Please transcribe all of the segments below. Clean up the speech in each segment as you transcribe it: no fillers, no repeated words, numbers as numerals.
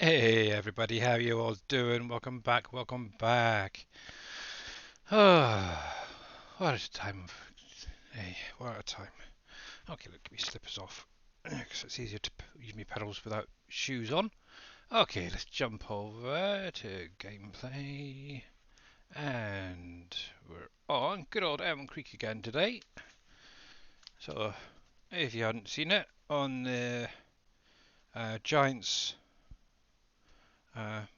Hey everybody, how you all doing? Welcome back, welcome back. Oh, what a time of... Hey, what a time. Okay, look, get me slippers off, because it's easier to use my pedals without shoes on. Okay, let's jump over to gameplay. And we're on good old Elmcreek again today. So, if you hadn't seen it, on the Giants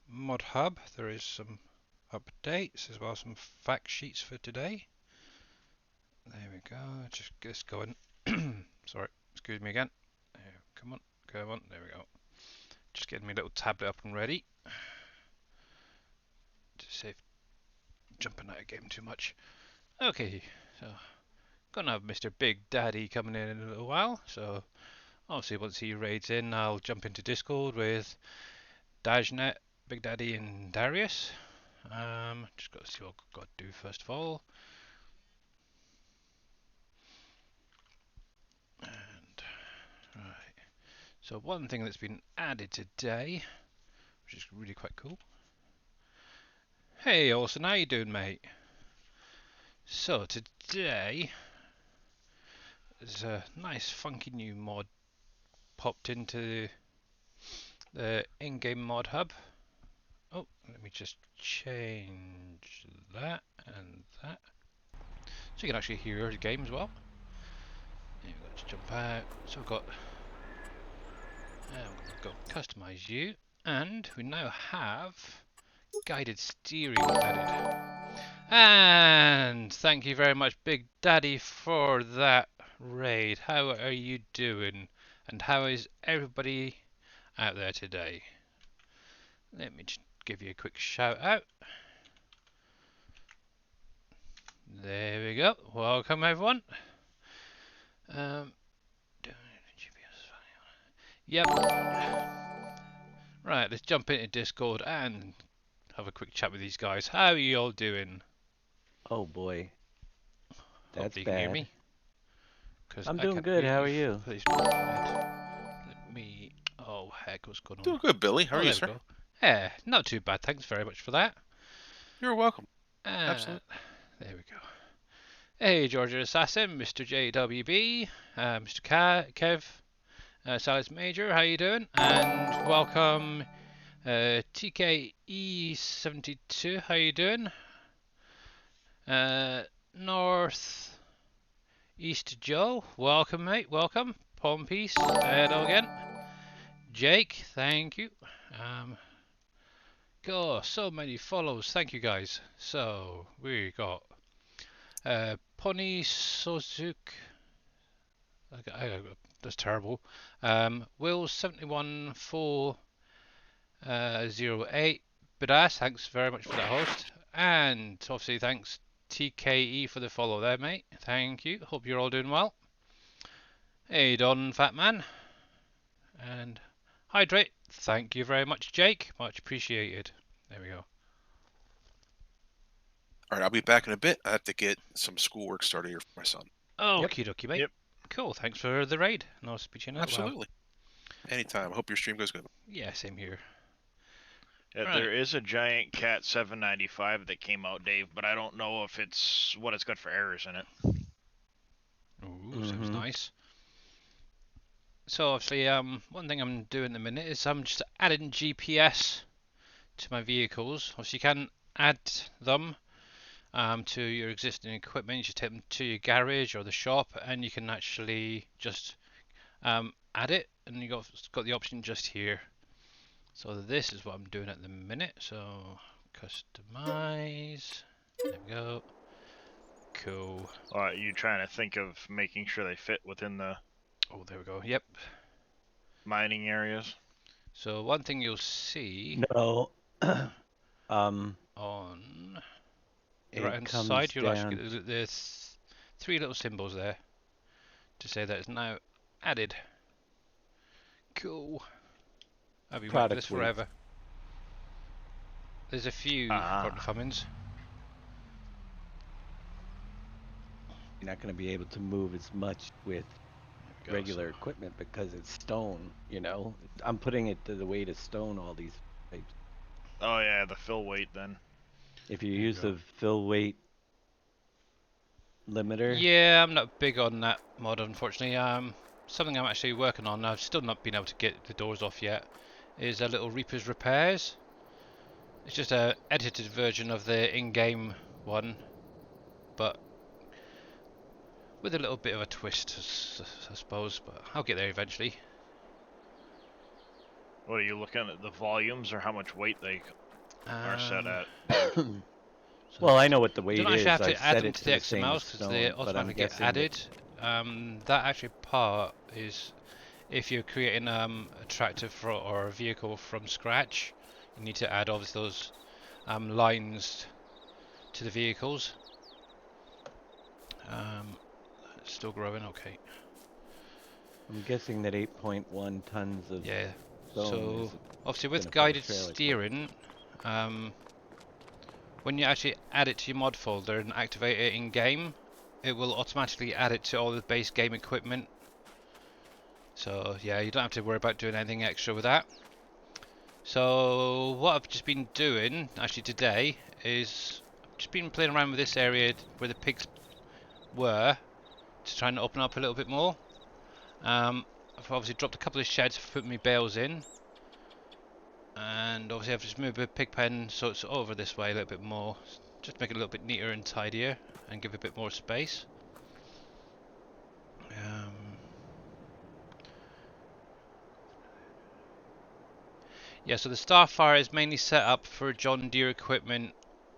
mod hub, there is some updates as well as some fact sheets for today. There we go. Just get this going. Sorry, excuse me again. Come on, come on. There we go. Just getting my little tablet up and ready. To save jumping out of game too much. Okay, so gonna have Mr. Big Daddy coming in a little while. So obviously once he raids in, I'll jump into Discord with Dajnet, Big Daddy, and Darius. Just got to see what I've got to do first of all. And right. So one thing that's been added today, which is really quite cool. Hey Orson, how you doing, mate? So today there's a nice funky new mod popped into the in-game mod hub. Oh, let me just change that and that. So you can actually hear the game as well. Let's jump out. So we've got customize you, and we now have guided steering added. And thank you very much, Big Daddy, for that raid. How are you doing? And how is everybody out there today? Let me just give you a quick shout out. There we go. Welcome, everyone. Yep. Right, let's jump into Discord and have a quick chat with these guys. How are you all doing? Oh boy, that's Hopefully you can hear bad. me. Because I'm I doing can't good. hear How you. are you? Please. Let me. Oh heck, what's going on? Doing good, Billy. How Oh, are you, there we sir? go. Yeah, not too bad. Thanks very much for that. You're welcome. And Absolutely. there we go. Hey, Georgia Assassin, Mr. JWB, Mr. Kev, Silas Major, how you doing? And welcome, TKE72, how you doing? North East Joe, welcome, mate, welcome. Palm Peace, hello again. Jake, thank you. So many follows, thank you guys. So we got Pony Sozuk. That's terrible. Will 71408 Badass, thanks very much for that host. And obviously thanks TKE for the follow there, mate. Thank you. Hope you're all doing well. Hey Don Fatman. And Hydrate. Thank you very much, Jake. Much appreciated. There we go. All right, I'll be back in a bit. I have to get some schoolwork started here for my son. Okie dokie, mate. Yep. Cool. Thanks for the raid. And I'll speak to you in a little while. Absolutely. Anytime. I hope your stream goes good. Yeah, same here. Right. There is a giant cat 795 that came out, Dave, but I don't know if it's what it's got for errors in it. Ooh, sounds nice. So obviously, one thing I'm doing at the minute is I'm just adding GPS to my vehicles. Obviously, you can add them to your existing equipment. You just take them to your garage or the shop, and you can actually just add it, and you got the option just here. So this is what I'm doing at the minute. So customize. There we go. Cool. You trying to think of making sure they fit within the Oh, there we go. Yep. mining areas? So one thing you'll see No. on the right hand side, you'll actually get there's three little symbols there to say that it's now added. Cool. I'll be waiting for this forever. There's a few product comings. You're not going to be able to move as much with go, regular so. equipment because it's stone, you know. I'm putting it to the weight of stone, all these pipes. Oh yeah, the fill weight then. If you There you use go. the fill weight limiter, Yeah, I'm not big on that mod, unfortunately. Something I'm actually working on, I've still not been able to get the doors off yet, is a little Reaper's Repairs. It's just a edited version of the in-game one, but with a little bit of a twist, I suppose, but I'll get there eventually. What are you looking at, the volumes or how much weight they are set at? So well, I know what the you don't weight actually is. have I to add set them it to to the the same as XMLs because they stone, but I'm automatically get guessing that added. That actually part is if you're creating a tractor or a vehicle from scratch, you need to add obviously those lines to the vehicles. It's still growing, okay. I'm guessing that 8.1 tons of Yeah. stone So is obviously gonna with fill a guided trailer quick. steering, when you actually add it to your mod folder and activate it in game, it will automatically add it to all the base game equipment. So yeah, you don't have to worry about doing anything extra with that. So what I've just been doing actually today is I've just been playing around with this area where the pigs were to try and open up a little bit more. I've obviously dropped a couple of sheds for putting my bales in, and obviously I've just moved the pig pen so it's over this way a little bit more, just make it a little bit neater and tidier and give it a bit more space. Yeah, so the Starfire is mainly set up for John Deere equipment.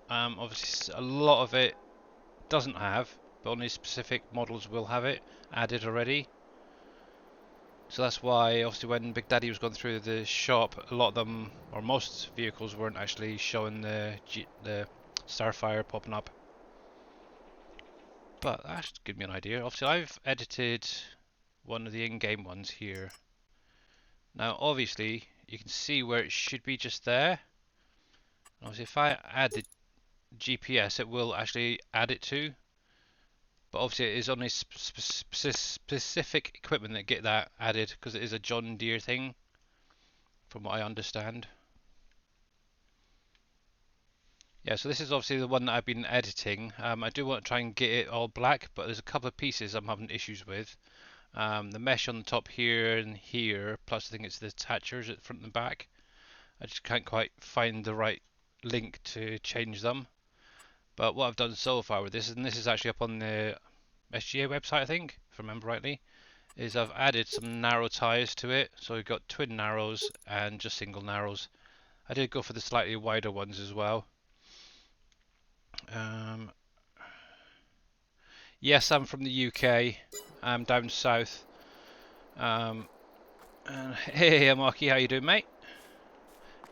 Obviously a lot of it doesn't have, but only specific models will have it added already. So that's why obviously when Big Daddy was going through the shop, a lot of them, or most vehicles, weren't actually showing the Starfire popping up. But that should give me an idea. Obviously I've edited one of the in-game ones here. Now obviously you can see where it should be just there. Obviously if I add the GPS it will actually add it to. But obviously it is only specific equipment that get that added because it is a John Deere thing, from what I understand. Yeah, so this is obviously the one that I've been editing. I do want to try and get it all black, but there's a couple of pieces I'm having issues with. The mesh on the top here and here, plus I think it's the attachers at front and back. I just can't quite find the right link to change them. But what I've done so far with this, and this is actually up on the SGA website I think, if I remember rightly, is I've added some narrow tyres to it. So we've got twin narrows and just single narrows. I did go for the slightly wider ones as well. Yes, I'm from the UK. I'm down south. And hey, Marky, how you doing, mate?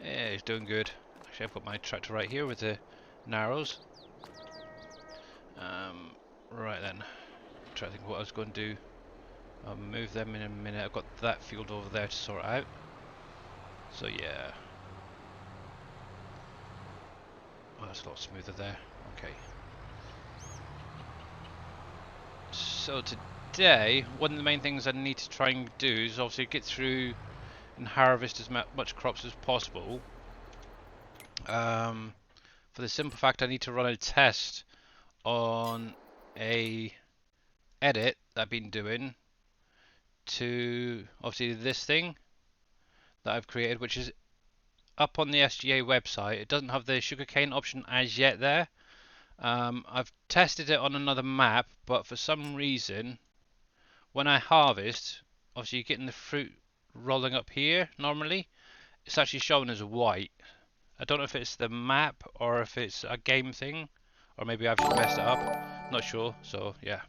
Yeah, he's doing good. Actually, I've got my tractor right here with the narrows. Right then, try to think what I was going to do. I'll move them in a minute. I've got that field over there to sort out. So yeah. Oh, that's a lot smoother there. Okay. So today, one of the main things I need to try and do is obviously get through and harvest as much crops as possible. For the simple fact I need to run a test on a edit that I've been doing to obviously this thing that I've created, which is up on the SGA website. It doesn't have the sugarcane option as yet there. I've tested it on another map, but for some reason when I harvest, obviously you're getting the fruit rolling up here normally, it's actually showing as white. I don't know if it's the map or if it's a game thing, or maybe I've just messed it up. Not sure. So yeah,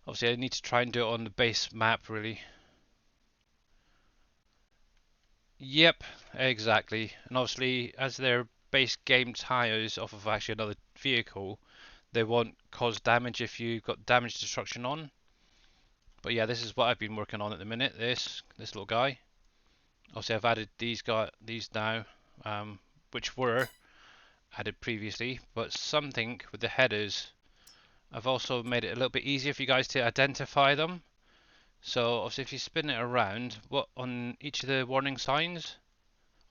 obviously I need to try and do it on the base map really. Yep, exactly. And obviously as they're base game tires off of actually another vehicle, they won't cause damage if you've got damage destruction on. But yeah, this is what I've been working on at the minute. This little guy. Obviously I've added these now, which were added previously, but something with the headers, I've also made it a little bit easier for you guys to identify them. So obviously if you spin it around, what on each of the warning signs,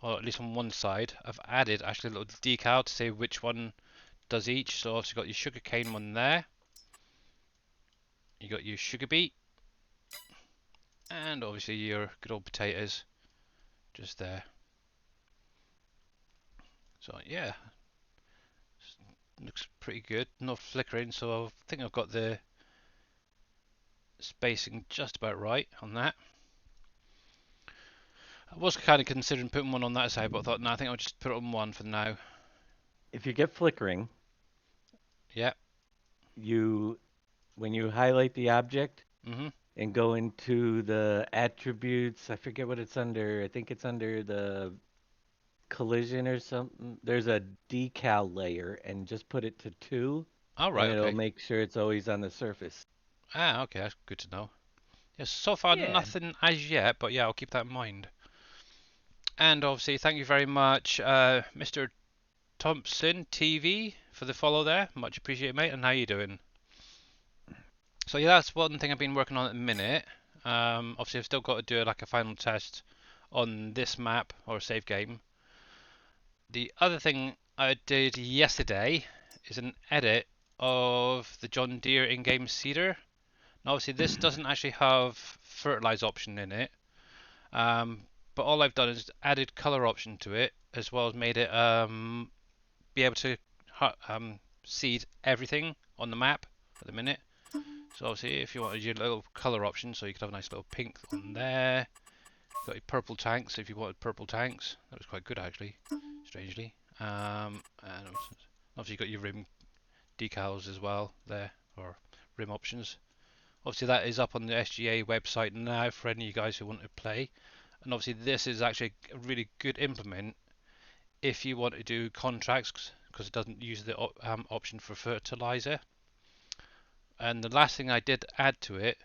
or at least on one side, I've added actually a little decal to say which one does each. So obviously you've got your sugarcane one there, you got your sugar beet, and obviously your good old potatoes just there. So yeah, looks pretty good, not flickering, so I think I've got the spacing just about right on that. I was kind of considering putting one on that side, but I thought, no, I think I'll just put it on one for now. If you get flickering, Yeah. when you highlight the object Mhm. and go into the attributes, I forget what it's under. I think it's under the collision or something. There's a decal layer, and just put it to 2, All and right. it'll Okay. make sure it's always on the surface. Ah. Okay. That's good to know. Yes. So far, Yeah. nothing as yet, but yeah, I'll keep that in mind. And obviously, thank you very much, Mr. Thompson TV, for the follow there. Much appreciated, mate. And how you doing? So yeah, that's one thing I've been working on at the minute. Obviously, I've still got to do like a final test on this map or save game. The other thing I did yesterday is an edit of the John Deere in-game seeder. Now, obviously, this doesn't actually have fertilize option in it, but all I've done is added color option to it, as well as made it be able to seed everything on the map at the minute. So obviously, if you wanted your little color option, so you could have a nice little pink on there. Got your purple tanks if you wanted purple tanks. That was quite good actually, strangely. And obviously you got your rim decals as well there, or rim options. Obviously that is up on the SGA website now for any of you guys who want to play. And obviously this is actually a really good implement if you want to do contracts, because it doesn't use the option for fertilizer. And the last thing I did add to it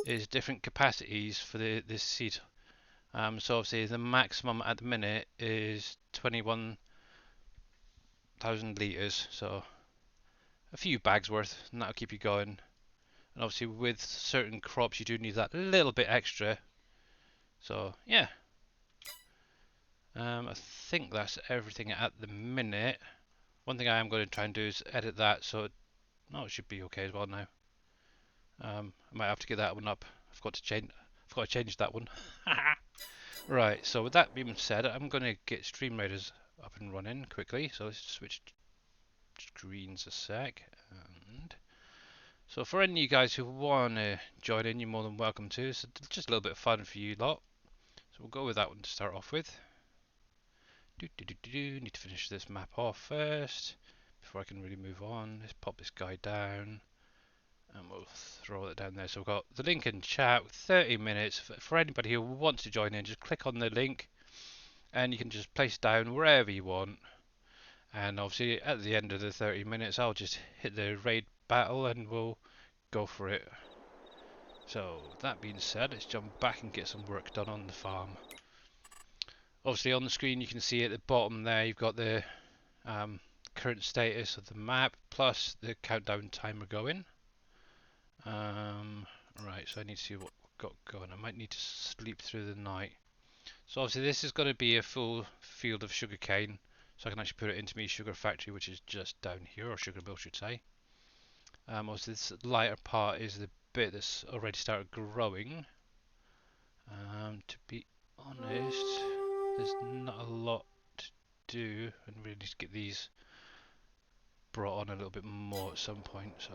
is different capacities for this seed. So obviously the maximum at the minute is 21,000 litres, so a few bags worth, and that'll keep you going. And obviously with certain crops you do need that little bit extra. So yeah, I think that's everything at the minute. One thing I am going to try and do is edit that, so it should be okay as well now. I might have to get that one up. I've got to change that one. Right, so with that being said, I'm going to get Stream Raiders up and running quickly. So let's switch screens a sec. And so for any of you guys who want to join in, you're more than welcome to. It's just a little bit of fun for you lot. So we'll go with that one to start off with. Need to finish this map off first before I can really move on. Let's pop this guy down. And we'll throw it down there. So we've got the link in chat, 30 minutes. For anybody who wants to join in, just click on the link and you can just place down wherever you want. And obviously at the end of the 30 minutes, I'll just hit the raid battle and we'll go for it. So that being said, let's jump back and get some work done on the farm. Obviously on the screen you can see at the bottom there, you've got the current status of the map plus the countdown timer going. Right, so I need to see what we've got going. I might need to sleep through the night. So obviously this is going to be a full field of sugarcane, so I can actually put it into my sugar factory, which is just down here, or sugar mill, should say. Obviously this lighter part is the bit that's already started growing. To be honest, there's not a lot to do, and really need to get these brought on a little bit more at some point. So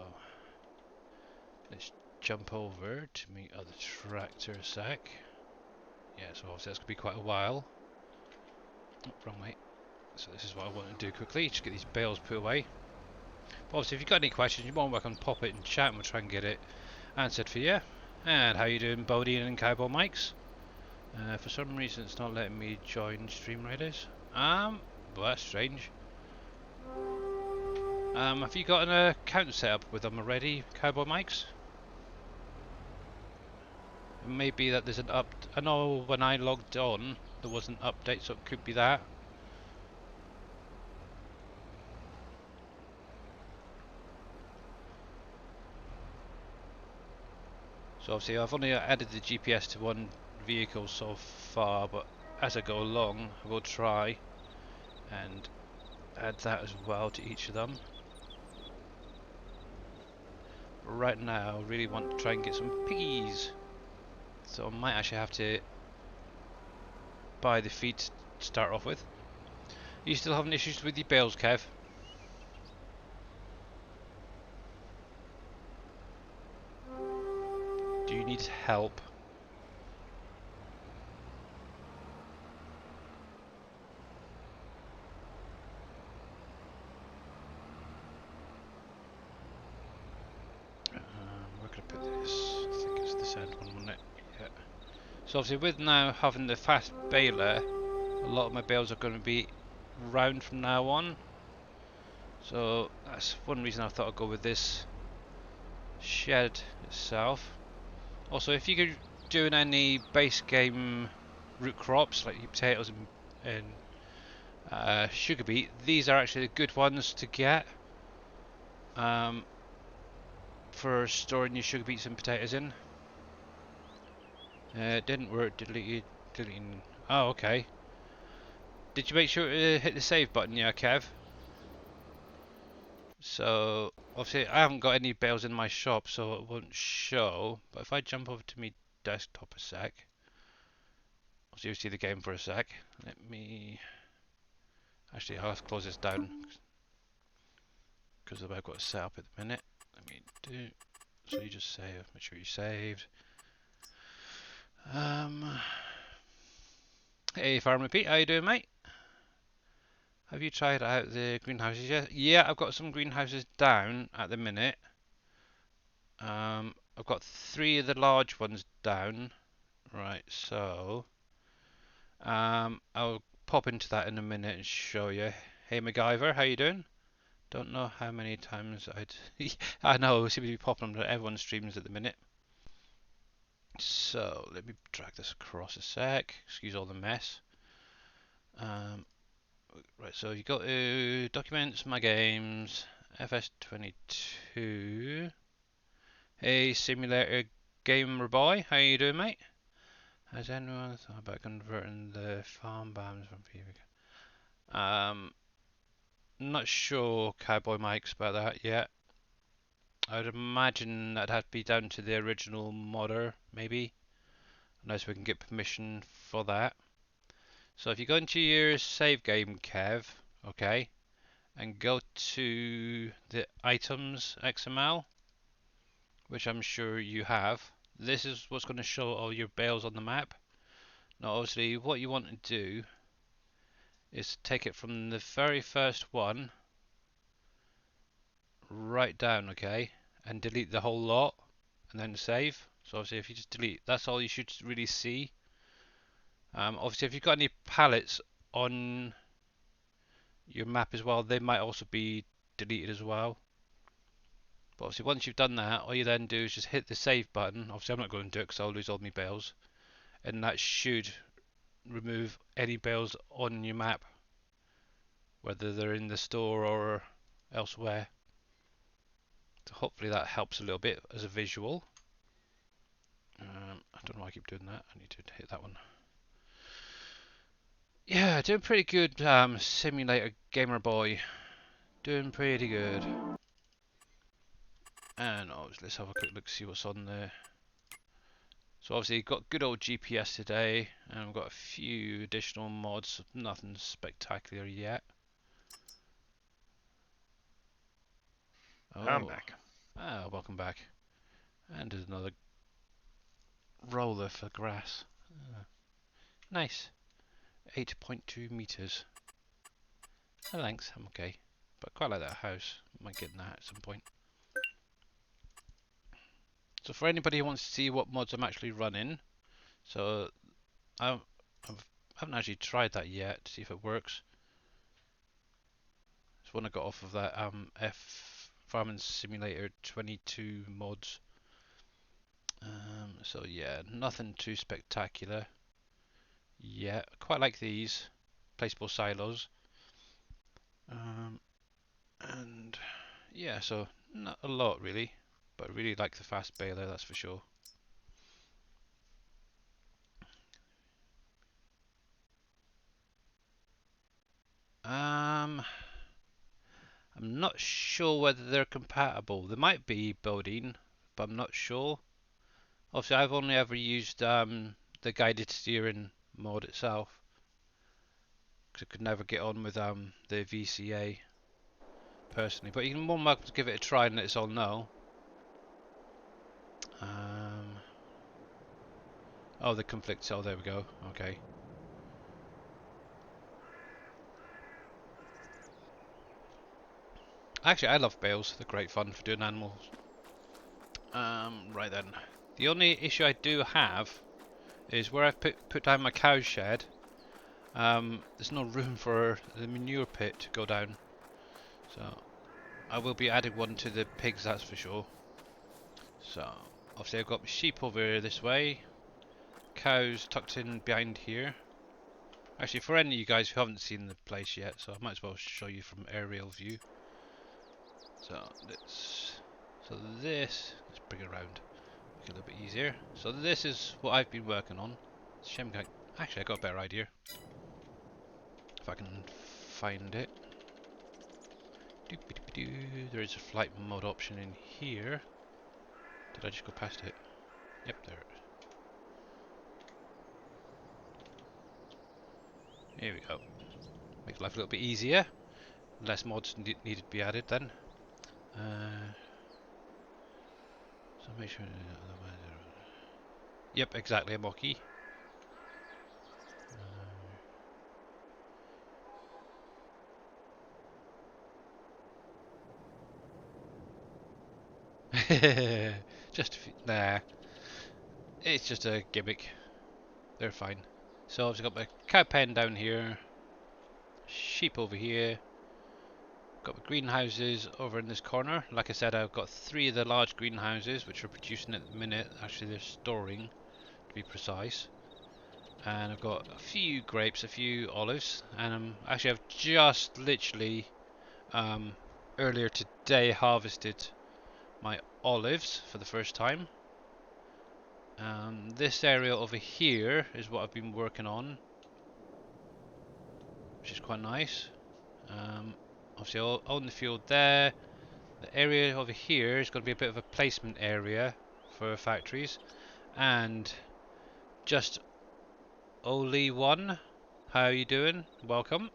let's jump over to my other tractor a sec. Yeah, so obviously that's going to be quite a while. Oh, wrong way. So this is what I want to do quickly, just get these bales put away. But obviously if you've got any questions, you're more than welcome to pop it in chat and we'll try and get it answered for you. And how you doing, Bodie and Cowboy Mikes? For some reason it's not letting me join Stream Raiders. Well, that's strange. Have you got an account set up with them already, Cowboy Mikes? Maybe that there's an I know when I logged on there was an update, so it could be that. So obviously I've only added the GPS to one vehicle so far, but as I go along I will try and add that as well to each of them. But right now I really want to try and get some piggies, so I might actually have to buy the feed to start off with. Are you still having issues with your bales, Kev? Do you need help? Where could I put this? I think it's this end one, wasn't it? Yeah. So obviously with now having the fast baler, a lot of my bales are going to be round from now on. So that's one reason I thought I'd go with this shed itself. Also, if you're doing any base game root crops like your potatoes and sugar beet, these are actually the good ones to get for storing your sugar beets and potatoes in. It didn't work. Deleting. Oh, okay. Did you make sure to hit the save button? Yeah, Kev. So obviously I haven't got any bales in my shop, so it won't show. But if I jump over to my desktop a sec, obviously you'll see the game for a sec. Let me actually I'll have to close this down because I've got it set up at the minute. Let me do. So you just save. Make sure you saved. Hey Farmer Pete, how you doing, mate? Have you tried out the greenhouses yet? Yeah, I've got some greenhouses down at the minute. I've got 3 of the large ones down. Right, so I'll pop into that in a minute and show you. Hey MacGyver, how you doing? Don't know how many times I know we seem to be popping on everyone's streams at the minute. So let me drag this across a sec. Excuse all the mess. Right, so you go to Documents, My Games, FS22. Hey Simulator Gamer Boy, how you doing, mate? Has anyone thought about converting the farm BAMs from PvP? Not sure, Cowboy Mike's about that yet. I would imagine that'd have to be down to the original modder, maybe, unless we can get permission for that. So if you go into your save game, Kev, okay, and go to the items XML, which I'm sure you have, this is what's going to show all your bales on the map. Now obviously what you want to do is take it from the very first one right down, okay, and delete the whole lot and then save. So obviously if you just delete, that's all you should really see. Obviously if you've got any pallets on your map as well, they might also be deleted as well. But obviously once you've done that, all you then do is just hit the save button. Obviously I'm not going to do it because I'll lose all my bales, and that should remove any bales on your map, whether they're in the store or elsewhere. So hopefully that helps a little bit as a visual. I don't know why I keep doing that. I need to hit that one. Yeah, doing pretty good, Simulator Gamer Boy. Doing pretty good. And obviously let's have a quick look, see what's on there. So obviously got good old GPS today, and we've got a few additional mods, nothing spectacular yet. Oh, I'm back. Ah, welcome back. And there's another roller for grass. Nice. 8.2 meters. Oh, thanks, I'm okay. But I quite like that house. Might get in that at some point. So for anybody who wants to see what mods I'm actually running, so I haven't actually tried that yet to see if it works. It's when I got off of that F Farming Simulator 22 mods. So yeah, nothing too spectacular. Yeah, quite like these placeable silos. And yeah, so not a lot really, but I really like the fast baler, that's for sure. I'm not sure whether they're compatible. They might be building, but I'm not sure. Obviously, I've only ever used the guided steering mod itself, because I could never get on with the VCA personally. But you can more than welcome to give it a try and let us all know. Oh, the conflict cell. There we go. Okay. Actually, I love bales. They're great fun for doing animals. Right then. The only issue I do have is where I've put down my cow shed. There's no room for the manure pit to go down. So I will be adding one to the pigs, that's for sure. So obviously I've got my sheep over this way. Cows tucked in behind here. Actually, for any of you guys who haven't seen the place yet, so I might as well show you from aerial view. So let's bring it around, make it a little bit easier. So this is what I've been working on. It's a shame actually I got a better idea. If I can find it. There is a flight mode option in here. Did I just go past it? Yep, there. Here we go. Make life a little bit easier. Less mods needed to be added then. So make sure. Yep, exactly, a Mocky. Just nah. It's just a gimmick. They're fine. So I've got my cow pen down here, sheep over here. Got my greenhouses over in this corner. Like I said, I've got 3 of the large greenhouses which are producing at the minute. Actually, they're storing, to be precise. And I've got a few grapes, a few olives, and actually I've just literally earlier today harvested my olives for the first time. This area over here is what I've been working on, which is quite nice. Obviously I'll own the field there. The area over here is going to be a bit of a placement area for factories. And just Oli one, how are you doing? Welcome.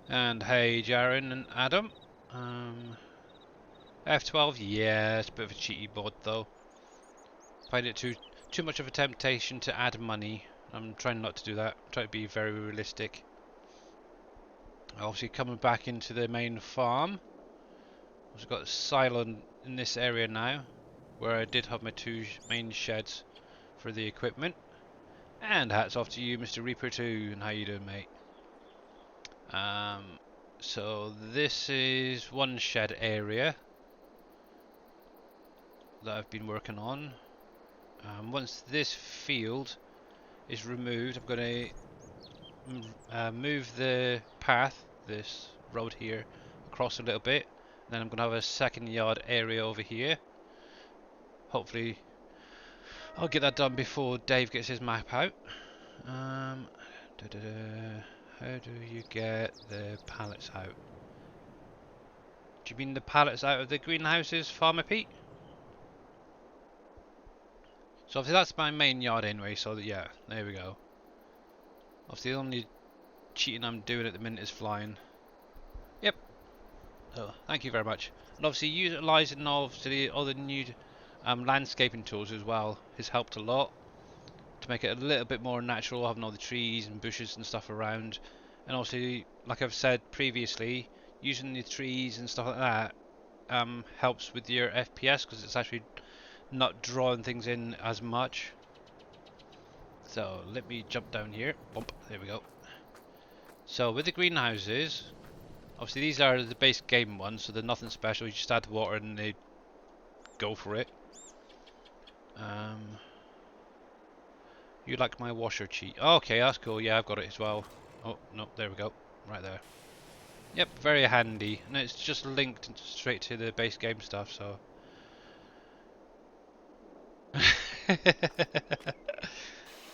And hey Jaren and Adam. F12, yeah, it's a bit of a cheaty mod though. Find it too much of a temptation to add money. I'm trying not to do that. I'm trying to be very realistic. Obviously coming back into the main farm. I've got a silo in this area now, where I did have my 2 main sheds for the equipment. And hats off to you, Mr. Reaper 2, and how you doing, mate? So this is one shed area that I've been working on. Once this field is removed, I'm going to move the path, this road here, across a little bit. And then I'm going to have a second yard area over here. Hopefully I'll get that done before Dave gets his map out. How do you get the pallets out? Do you mean the pallets out of the greenhouses, Farmer Pete? So obviously that's my main yard anyway, so yeah, there we go. Obviously the only cheating I'm doing at the minute is flying. Yep. So thank you very much. And obviously utilising obviously all the new landscaping tools as well has helped a lot to make it a little bit more natural, having all the trees and bushes and stuff around. And also, like I've said previously, using the trees and stuff like that helps with your FPS, because it's actually not drawing things in as much. So let me jump down here. Bump, there we go. So with the greenhouses, obviously these are the base game ones, so they're nothing special. You just add water and they go for it. You like my washer cheat? Oh, okay, that's cool. Yeah, I've got it as well. Oh, no, there we go. Right there. Yep, very handy. And it's just linked straight to the base game stuff, so...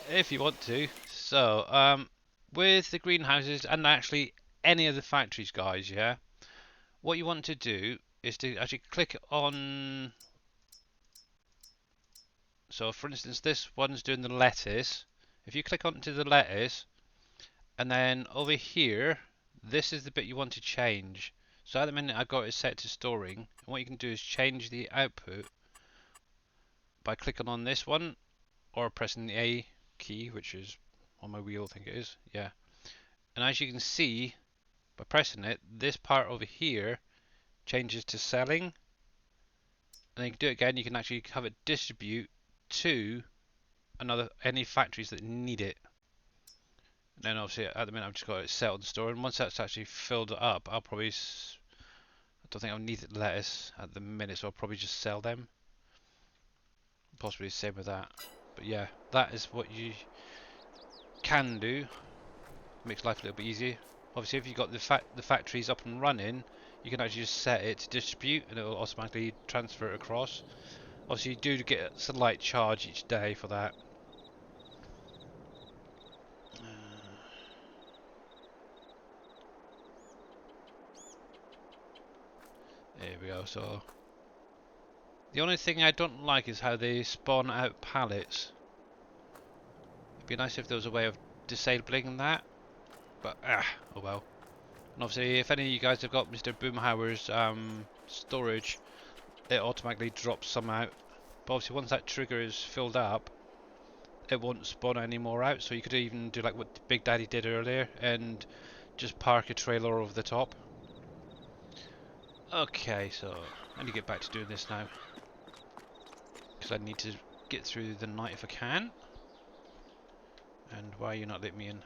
if you want to. So, with the greenhouses and actually any of the factories, guys, yeah, what you want to do is to actually click on. So, for instance, this one's doing the lettuce. If you click onto the lettuce, and then over here, this is the bit you want to change. So at the minute I got it set to storing, and what you can do is change the output by clicking on this one or pressing the A key, which is on my wheel, I think it is, yeah. And as you can see, by pressing it, this part over here changes to selling, and then you can do it again. You can actually have it distribute to any factories that need it. And then obviously at the minute I've just got it set on store, and once that's actually filled up, I don't think I'll need lettuce at the minute, so I'll probably just sell them. Possibly the same with that. But yeah, that is what you can do. Makes life a little bit easier. Obviously, if you've got the factories up and running, you can actually just set it to distribute, and it will automatically transfer it across. Obviously, you do get a slight charge each day for that. There we go. So the only thing I don't like is how they spawn out pallets. It'd be nice if there was a way of disabling that, but oh well. And obviously, if any of you guys have got Mr. Boomhauer's storage, it automatically drops some out. But obviously, once that trigger is filled up, it won't spawn any more out. So you could even do like what Big Daddy did earlier and just park a trailer over the top. Okay, so I need to get back to doing this now, because I need to get through the night if I can. And why are you not letting me in?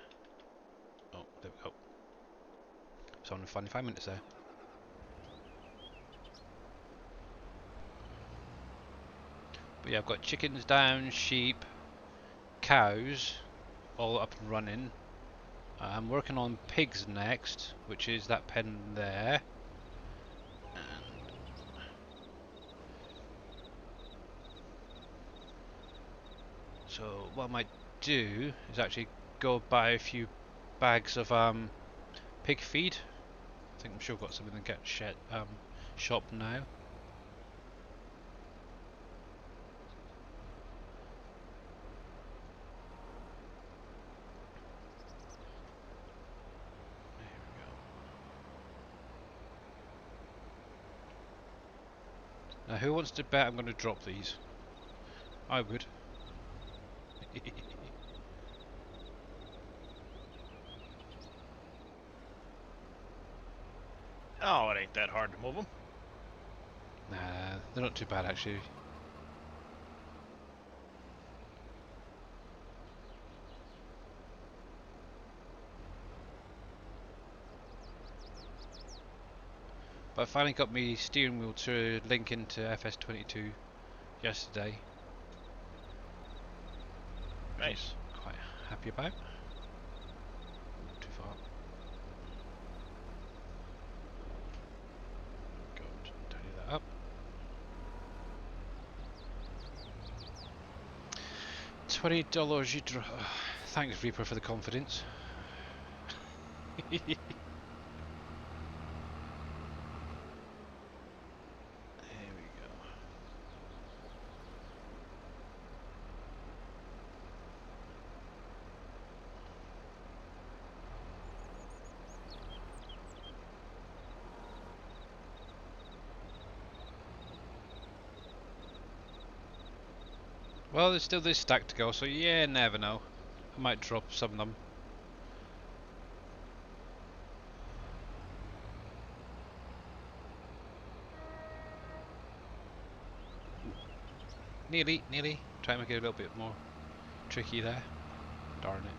Oh, there we go. So I'm finding 5 minutes there. But yeah, I've got chickens down, sheep, cows, all up and running. I'm working on pigs next, which is that pen there. So what I might do is actually go buy a few bags of pig feed. I'm sure I've got some in the shop now. Now, who wants to bet I'm going to drop these? I would. Oh, it ain't that hard to move them. Nah, they're not too bad actually. But I finally got my steering wheel to link into FS22 yesterday. Nice. Quite happy about. Too far. Go and tidy that up. $20 you draw. Thanks Reaper for the confidence. There we go. Well, there's still this stack to go, so yeah, never know. I might drop some of them. Nearly. Try and make it a little bit more tricky there. Darn it.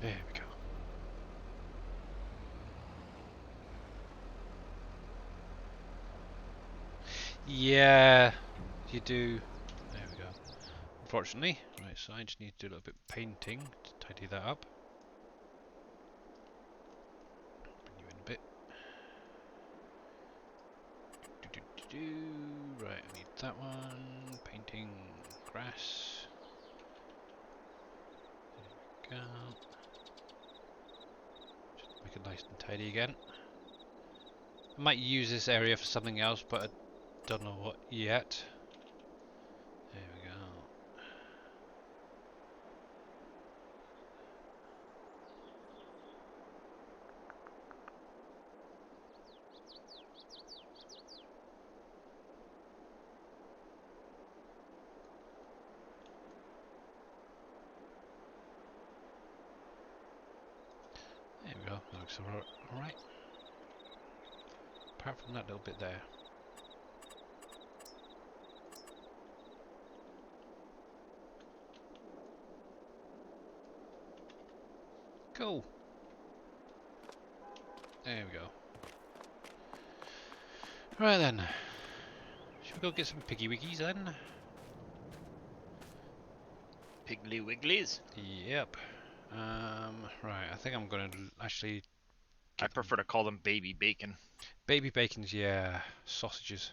There we go. Yeah, you do. There we go. unfortunately. Right, so I just need to do a little bit of painting to tidy that up. Bring you in a bit. Right, I need that one. Painting grass. There we go. Just make it nice and tidy again. I might use this area for something else, but I don't know what yet. There we go. There we go. That looks alright. Apart from that little bit there. Cool. There we go. Right then. Should we go get some piggy wiggies then? Piggly Wigglies. Yep. Right, I think I'm gonna actually I prefer to call them baby bacon. baby bacons, yeah. Sausages.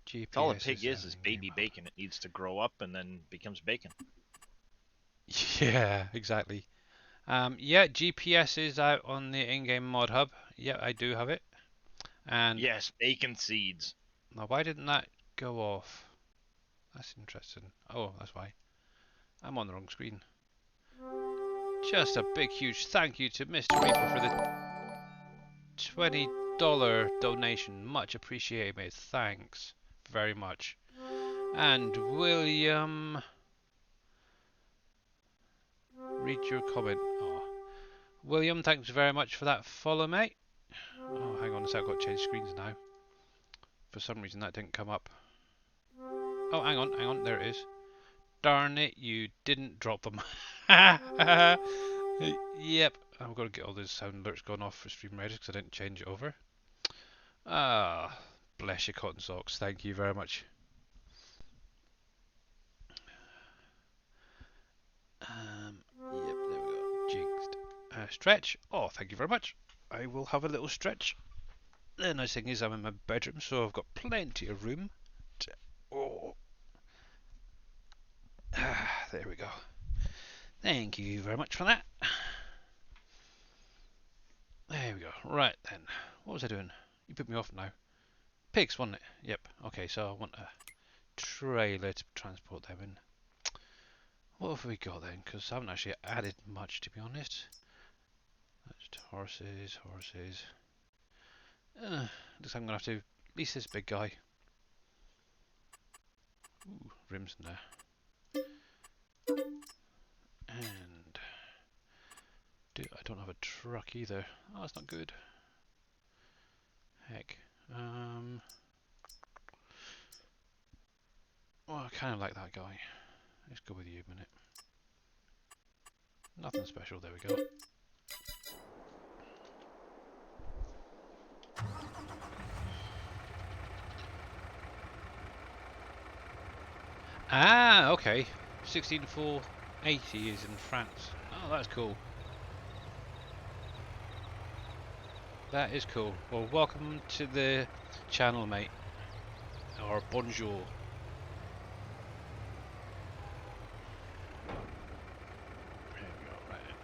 GPS All a pig is everything baby game bacon. It needs to grow up and then becomes bacon. mode. Yeah, exactly. Yeah, GPS is out on the in-game mod hub. Yeah, I do have it. And Yes, bacon seeds. now why didn't that go off? That's interesting. Oh, that's why. I'm on the wrong screen. Just a big huge thank you to Mr. Reaper for the $20 donation. Much appreciated, mate. Thanks very much. And William, read your comment. Oh. William, thanks very much for that follow, mate. Oh, hang on a sec, I've got to change screens now. For some reason that didn't come up. Oh, hang on, there it is. Darn it, you didn't drop them. Yep, I've got to get all those sound alerts going off for Stream Reddit because I didn't change it over. Ah, bless you, cotton socks. Thank you very much. Yep, there we go. Jinxed. Stretch. Oh, thank you very much. I will have a little stretch. The nice thing is I'm in my bedroom, so I've got plenty of room. Oh. There we go. Thank you very much for that. There we go. Right then. What was I doing? You put me off now. Pigs, wasn't it? Yep. Okay, so I want a trailer to transport them in. What have we got then? Because I haven't actually added much, to be honest. That's horses. Looks like I'm going to have to lease this big guy. Ooh, rims in there. And I don't have a truck either. Oh, that's not good. Heck. Well, I kind of like that guy. Let's go with you a minute. Nothing special. There we go. Ah, okay. 16480 is in France. Oh, that's cool. That is cool. Well, welcome to the channel, mate. Or bonjour. There we go, right in.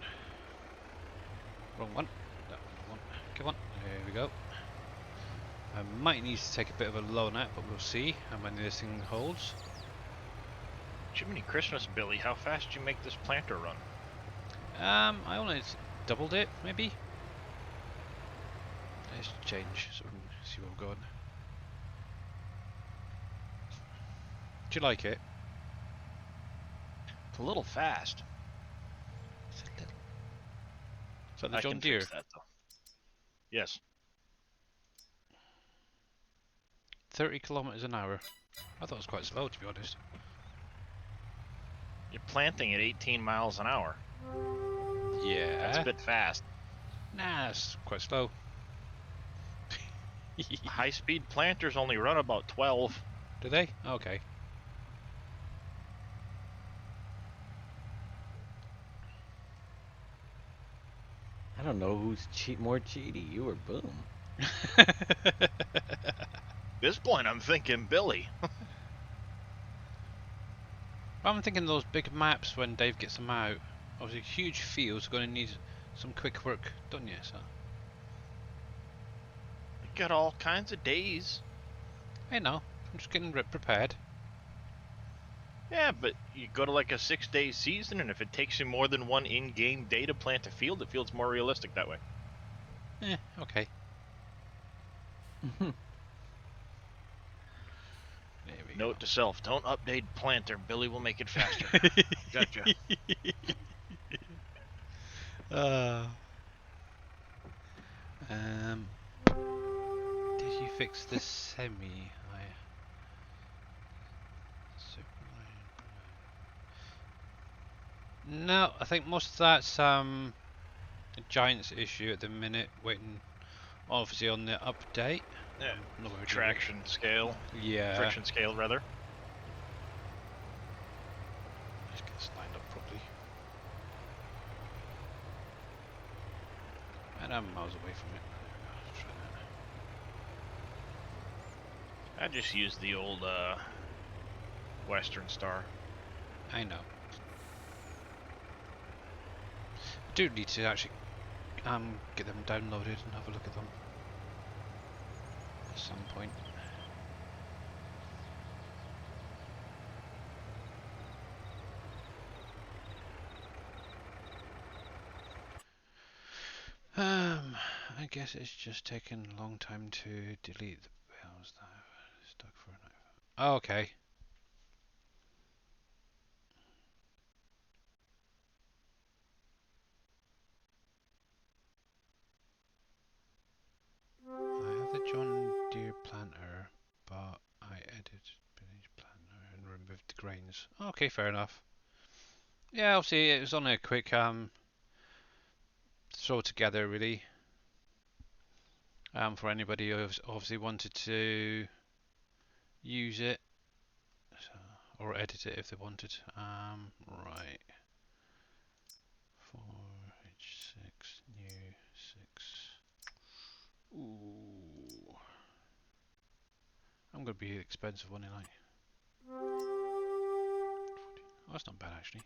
Wrong one. That one. Come on. There we go. I might need to take a bit of a loan out, but we'll see how many this thing holds. Jiminy Christmas, Billy, how fast did you make this planter run? I only doubled it, maybe. Let's change so we can see where we're going. Do you like it? It's a little fast. Is that the I John can Deere? fix that, though. Yes. 30 kilometers an hour. I thought it was quite slow, to be honest. You're planting at 18 miles an hour. Yeah. That's a bit fast. Nah, it's quite slow. High-speed planters only run about 12. Do they? Okay. I don't know who's more cheaty, you or Boom. At this point, I'm thinking Billy. I'm thinking those big maps when Dave gets them out. Obviously, huge fields are going to need some quick work done, yes. We got all kinds of days. I know. I'm just getting prepared. Yeah, but you go to like a 6-day season, and if it takes you more than one in-game day to plant a field, it feels more realistic that way. Okay. There we go. Note to self, don't update planter. Billy will make it faster. Gotcha. Did you fix the semi? No, I think most of that's a Giants issue at the minute, waiting obviously on the update. Yeah. No, we're Traction scale. Yeah. Friction scale, rather. Let's get this lined up properly. And I'm miles away from it. There we go. Let's try that. I just used the old Western Star. I know. I do need to actually get them downloaded and have a look at them at some point. I guess it's just taken a long time to delete the bills that I've stuck for a night. Oh, okay. I have the John Deere planter, but I edited Billy's planter and removed the grains. Okay, fair enough. Yeah, obviously it was on a quick throw together really. For anybody who obviously wanted to use it or edit it if they wanted. Right. 4H6 new 6. Ooh. I'm gonna be the expensive one, ain't I? Oh, that's not bad actually.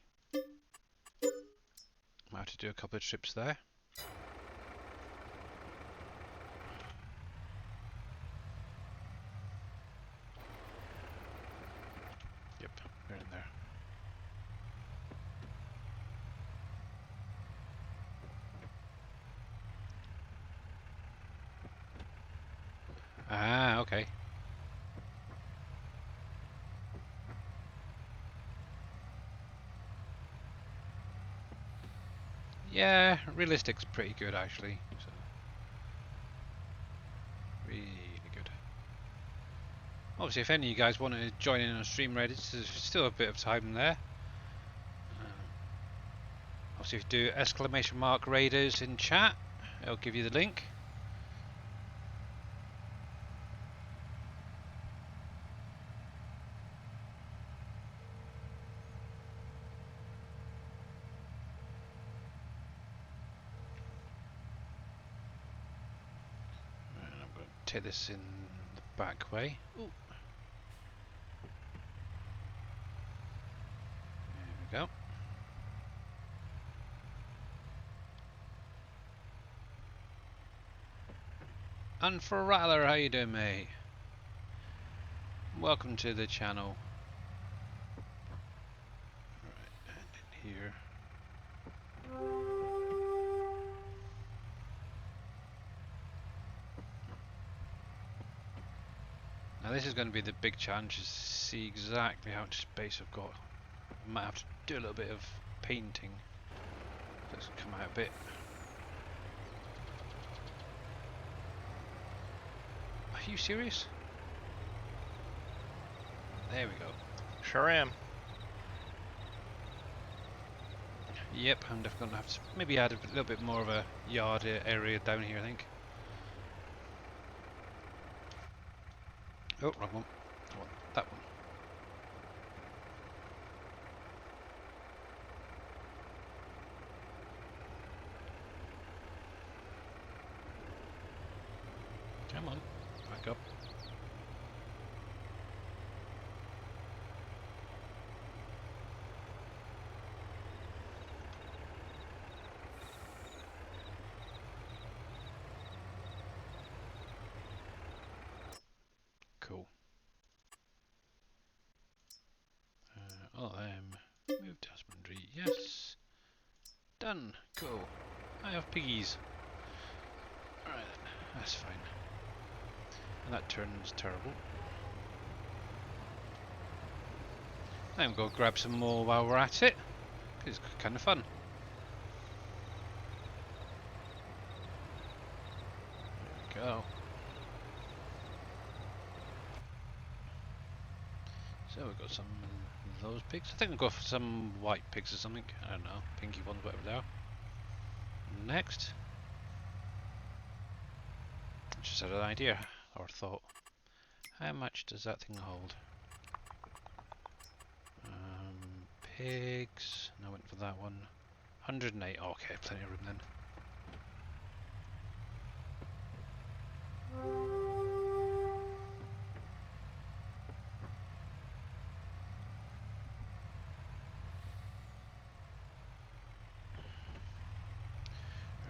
Might have to do a couple of trips there. Yep, we're in there. Ah, okay. Yeah, realistic's pretty good actually. So really good. Obviously, if any of you guys want to join in on stream Reddit, there's still a bit of time there. Obviously, if you do !Raiders in chat, it'll give you the link. And I'm going to take this in the back way. Ooh. There we go. And for Rattler, how you doing, mate? Welcome to the channel. Right, and in here. Now this is going to be the big challenge, is to see exactly how much space I've got. I might have to do a little bit of painting. Let's come out a bit. Are you serious? There we go. Sure am. Yep, I'm definitely going to have to maybe add a little bit more of a yard area down here, I think. Oh, wrong one. I want that Come on, back up. Cool. Move to husbandry. Yes. Done. Cool. I have piggies. Alright then. That's fine. And that turns terrible. I'm going to grab some more while we're at it. 'Cause it's kind of fun. There we go. So we've got some of those pigs. I think we'll go for some white pigs or something. I don't know. Pinky ones, whatever they are. Next. Just had an idea or thought. How much does that thing hold? Pigs. No, I went for that one. 108. Oh, okay, plenty of room then.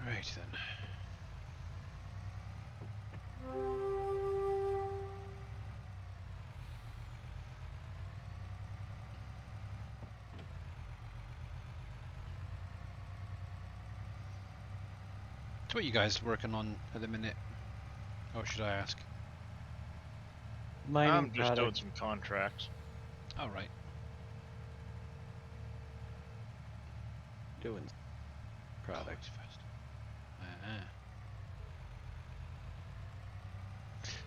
Right then. So what are you guys working on at the minute? Or should I ask? Mining I'm just doing products. some contracts. Alright. Doing products. First.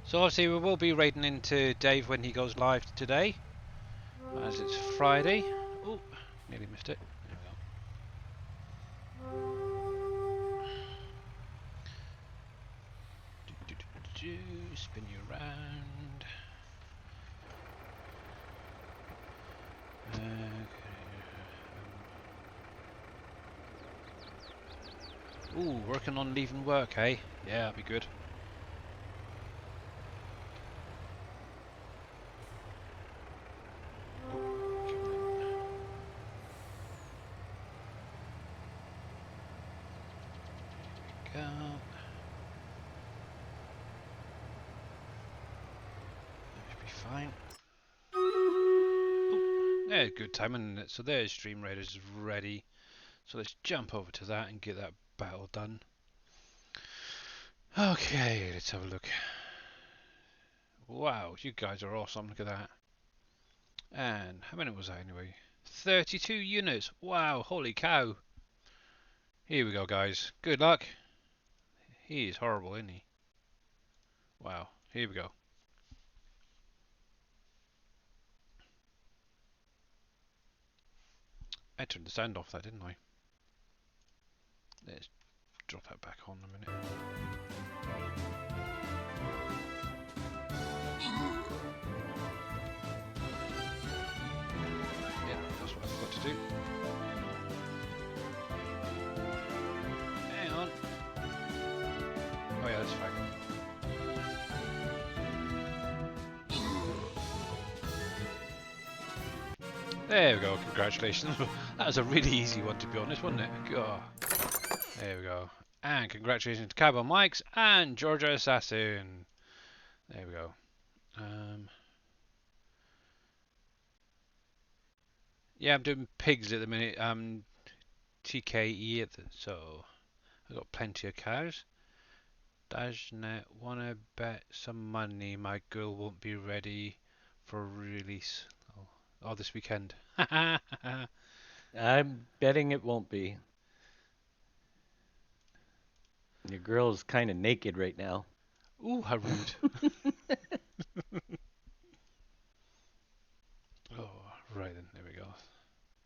So obviously we will be raiding into Dave when he goes live today. As it's Friday. Oh, nearly missed it. There we go. Spin you around. Ooh, working on leaving work, hey? Yeah, that'd be good. Go. That should be fine. Oh, yeah, good timing. So there's Stream Raiders ready. So let's jump over to that and get that battle done. Okay, let's have a look. Wow, you guys are awesome. Look at that. And how many was that anyway? 32 units. Wow, holy cow. Here we go, guys. Good luck. He is horrible, isn't he? Wow, here we go. I turned the sound off that, didn't I? Let's drop that back on a minute. Yeah, that's what I forgot to do. Hang on. Oh yeah, that's fine. There we go, congratulations. That was a really easy one to be honest, wasn't it? God. There we go. And congratulations to Cowboy Mikes and Georgia Assassin. There we go. Yeah, I'm doing pigs at the minute. TKE so I've got plenty of cows. Dashnet, wanna bet some money my girl won't be ready for release. Oh, this weekend. I'm betting it won't be. Your girl's kind of naked right now. Ooh, how rude. Oh, right then, there we go.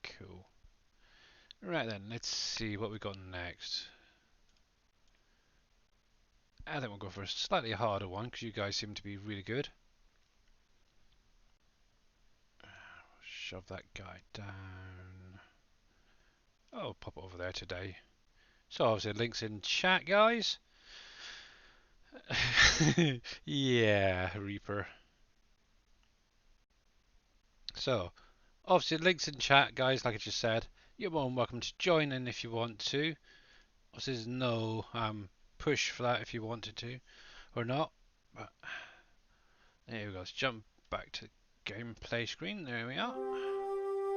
Cool. Right then, let's see what we got next. I think we'll go for a slightly harder one because you guys seem to be really good. Shove that guy down. Oh, pop it over there today. So obviously links in chat, guys. Yeah, Reaper. So, obviously, links in chat, guys. Like I just said, you're more than welcome to join in if you want to. Obviously, there's no push for that if you wanted to or not. But there we go. Let's jump back to gameplay screen. There we are.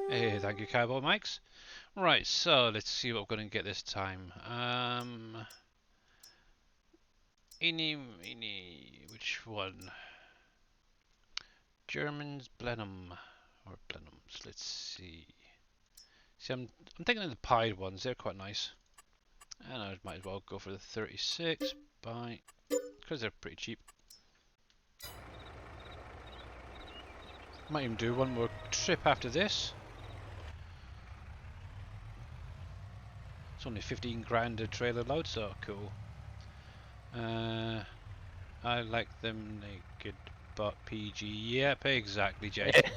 Hey, thank you, Cowboy Mikes. Right, so let's see what we're going to get this time. Which one? Germans, Blenheim, or Blenheims. Let's see. See, I'm thinking of the pied ones. They're quite nice. And I might as well go for the 36 by because they're pretty cheap. Might even do one more trip after this. It's only 15 grand a trailer load, so cool. I like them naked but PG. Yep, exactly, Jake.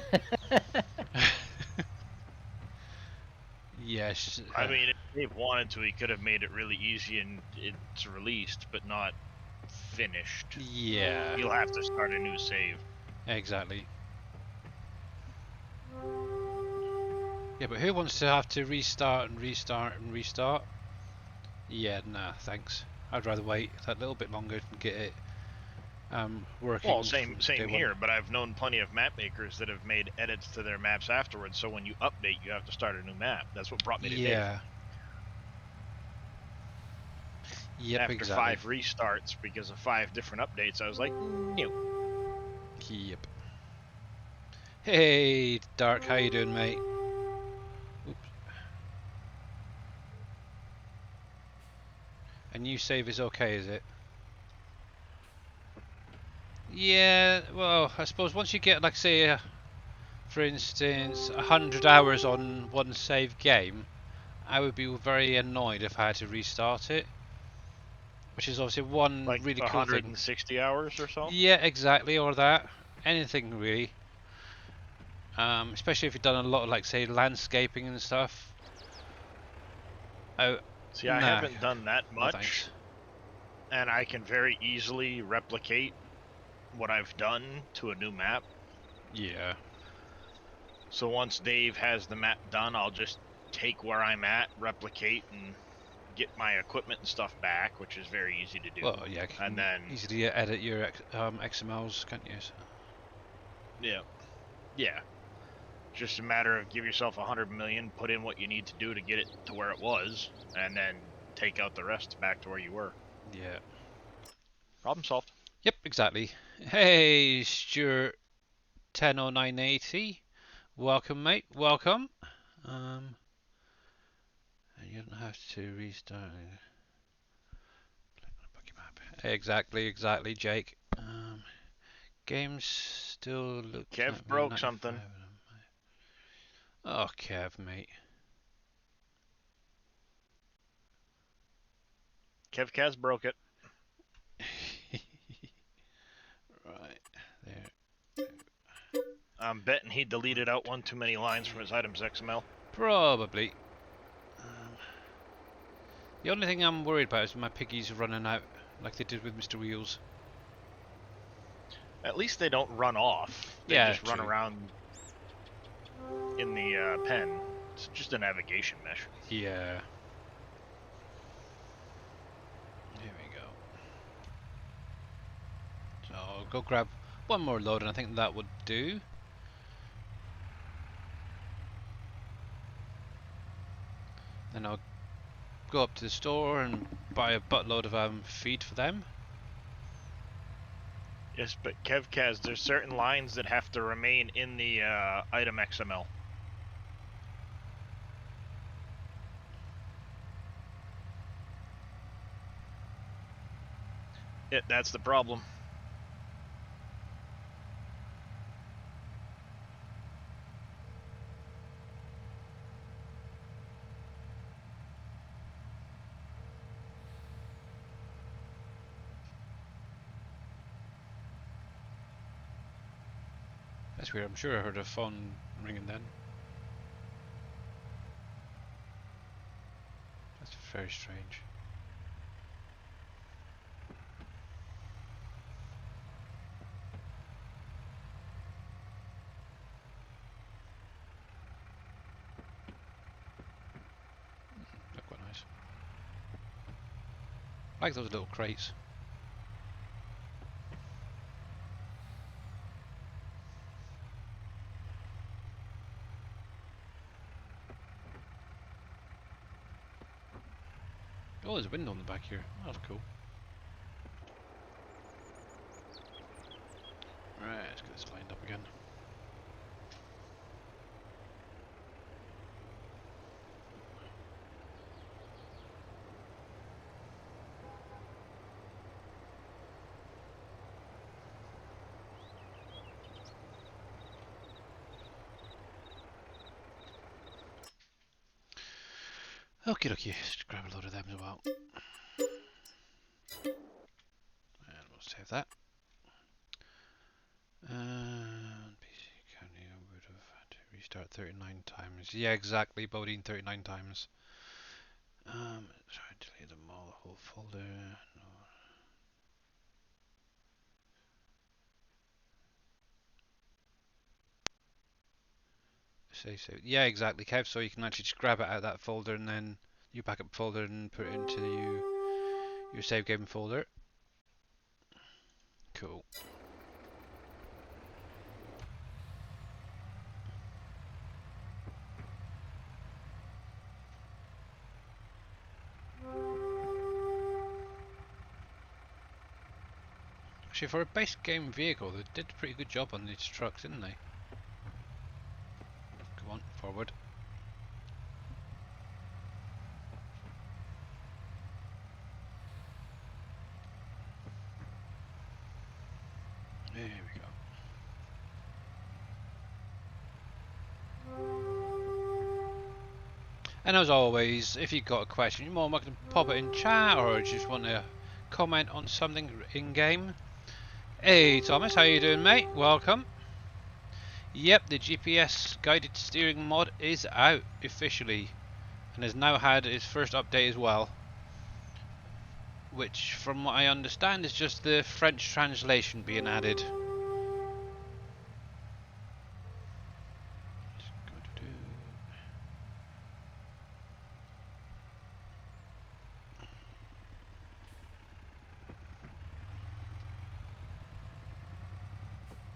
Yes. I mean, if Dave wanted to, he could have made it really easy and it's released, but not finished. Yeah. You'll have to start a new save. Exactly. Yeah, but who wants to have to restart and restart and restart? Yeah, nah, thanks. I'd rather wait that little bit longer and get it working. Well, same here, but I've known plenty of map makers that have made edits to their maps afterwards, so when you update, you have to start a new map. That's what brought me to Dave. Yeah. Yep, After exactly. 5 restarts because of 5 different updates, I was like, new. Yep. Hey, Dark, how you doing, mate? Oops. A new save is okay, is it? Yeah, well, I suppose once you get, like, say, for instance, 100 hours on one save game, I would be very annoyed if I had to restart it. Which is obviously one Like really cool thing. 160 hours or so? Yeah, exactly, or that. Anything really. Especially if you've done a lot of, like, say, landscaping and stuff. Oh, See, I haven't done that no much, thanks. and I can very easily replicate what I've done to a new map. Yeah. So once Dave has the map done, I'll just take where I'm at, replicate, and get my equipment and stuff back, which is very easy to do. Well, yeah, you and can then easily edit your XMLs, can't you? So. yeah, just a matter of give yourself 100 million, put in what you need to do to get it to where it was, and then take out the rest back to where you were. Yeah. Problem solved. Yep, exactly. Hey, Stuart 100980. Welcome, mate. Welcome. And you don't have to restart. Exactly, Jake. Games still look. Kev broke something. Oh, Kev, mate. Kev Kaz broke it. Right there. I'm betting he deleted out one too many lines from his items XML. Probably. The only thing I'm worried about is my piggies running out, like they did with Mr. Wheels. At least they don't run off. They Yeah, just run true. around in the pen. It's just a navigation mesh. Yeah. Here we go. So I'll go grab one more load, and I think that would do. Then I'll go up to the store and buy a buttload of feed for them. Yes, but Kev Kaz, there's certain lines that have to remain in the item XML. That's the problem. That's weird. I'm sure I heard a phone ringing then. That's very strange. I like those little crates. Oh, there's a window on the back here. Oh, that's cool. Right, let's get this lined up again. Okie dokie, just grab a load of them as well. And we'll save that. PC County, I would have had to restart 39 times. Yeah, exactly, Bodine, 39 times. Sorry, delete them all, the whole folder. No. Save. Yeah, exactly, Kev. So you can actually just grab it out of that folder and then your backup folder and put it into your save game folder. Cool. Actually, for a base game vehicle, they did a pretty good job on these trucks, didn't they? Come on, forward. There we go. And as always, if you've got a question, you're more than welcome to pop it in chat or just want to comment on something in game. Hey Thomas, how you doing, mate? Welcome. Yep, the GPS guided steering mod is out officially and has now had its first update as well, which from what I understand is just the French translation being added.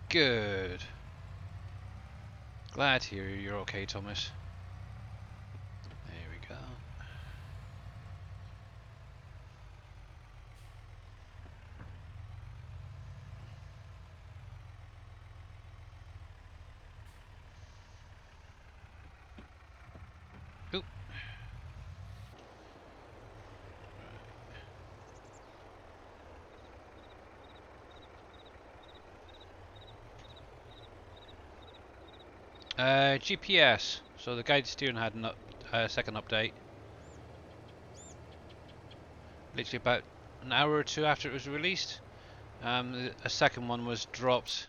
Good. Glad to hear you're okay, Thomas. There we go. Oop. GPS. So the guided steering had a second update. Literally about an hour or two after it was released. A second one was dropped,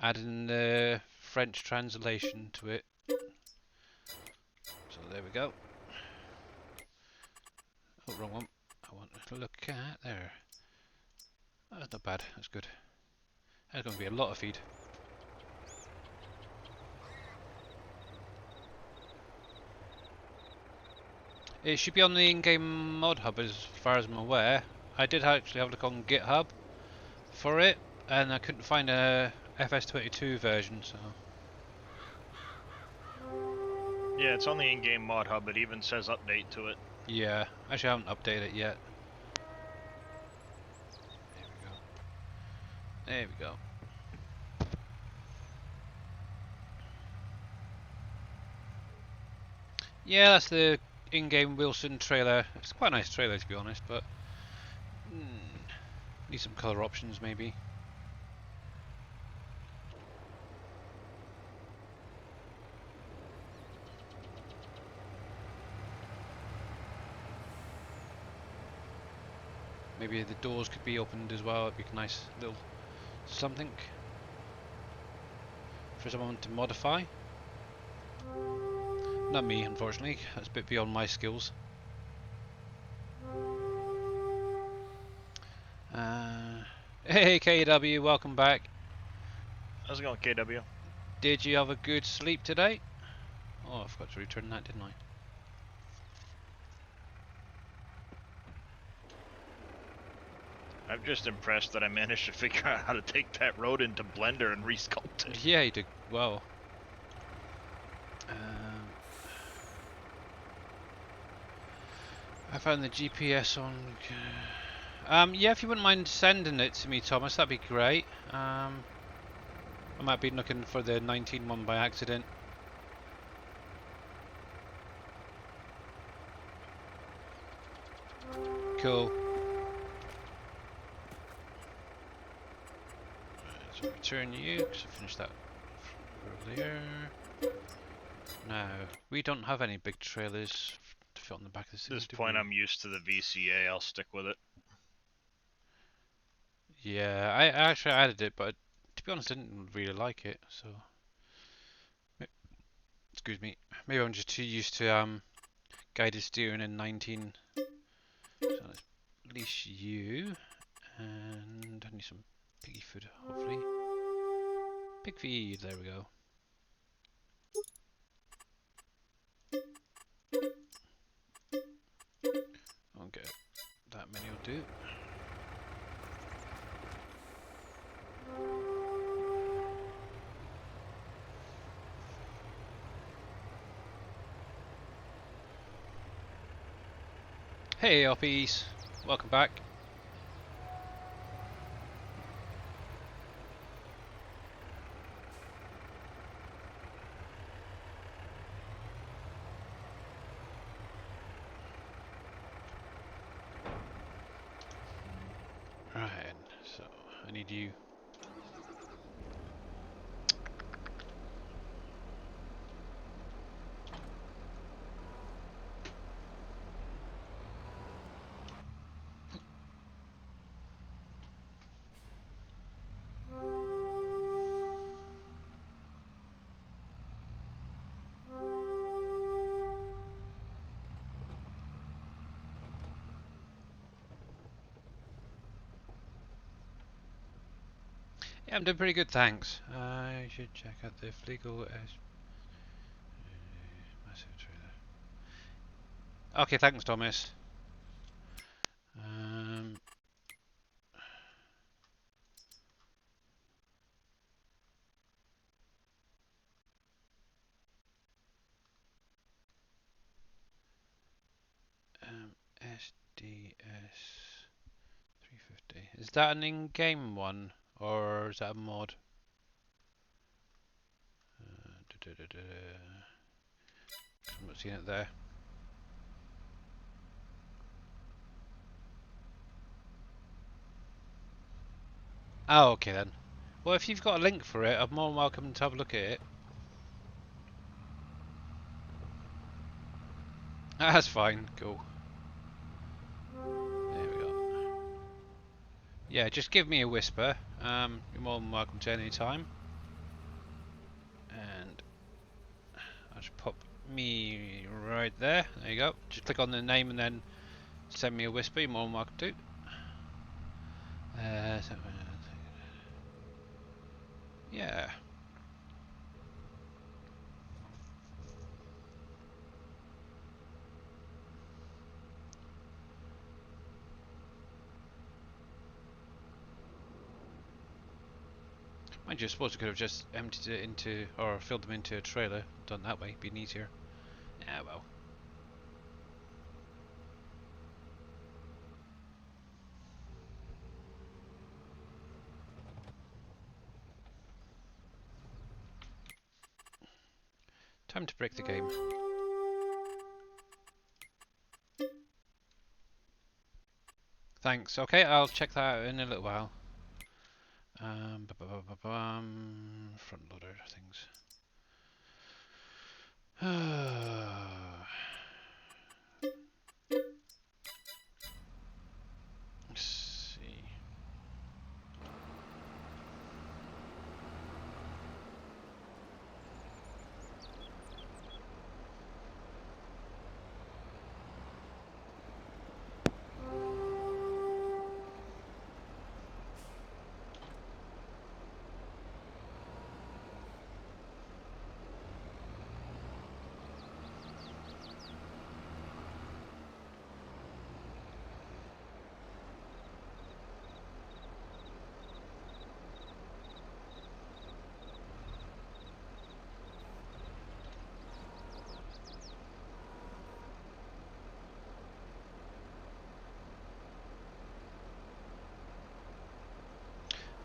adding the French translation to it. So there we go. Oh, wrong one. I want to look at there. Oh, that's not bad. That's good. There's going to be a lot of feed. It should be on the in-game mod hub as far as I'm aware. I did actually have a look on GitHub for it, and I couldn't find a FS22 version, so... Yeah, it's on the in-game mod hub. It even says update to it. Yeah, actually I haven't updated it yet. There we go. Yeah, that's the in-game Wilson trailer. It's quite a nice trailer to be honest, but need some colour options maybe. Maybe the doors could be opened as well. It'd be a nice little something for someone to modify. Not me, unfortunately. That's a bit beyond my skills. Hey KW, welcome back. How's it going, KW? Did you have a good sleep today? Oh, I forgot to return that, didn't I? I'm just impressed that I managed to figure out how to take that road into Blender and resculpt it. Yeah, you did well. I found the GPS on. Yeah, if you wouldn't mind sending it to me, Thomas, that'd be great. I might be looking for the 19 one by accident. Cool. So return you, because I finished that earlier. Now, we don't have any big trailers to fit on the back of this At thing, this do point, we? I'm used to the VCA. I'll stick with it. Yeah, I actually added it, but to be honest, I didn't really like it. So, excuse me. Maybe I'm just too used to guided steering in 19. So let's leash you, and I need some piggy food, hopefully. Pig feed. There we go. Okay, that many will do. Hey, LPs, welcome back. Right, so I need you. Yeah, I'm doing pretty good, thanks. I should check out the legal massive trailer. Okay, thanks, Thomas. SDS 350. Is that an in-game one, or is that a mod? I'm not seeing it there. Oh, okay then. Well, if you've got a link for it, I'm more than welcome to have a look at it. That's fine, cool. There we go. Yeah, just give me a whisper. You're more than welcome to any time. And I'll just pop me right there. There you go. Just click on the name and then send me a whisper. You're more than welcome to. Yeah. Mind you, I suppose I could have just emptied it into, or filled them into a trailer. Done that way, been easier. Yeah, well. Time to break the game. Thanks. Okay, I'll check that out in a little while. Front loader things. Let's see.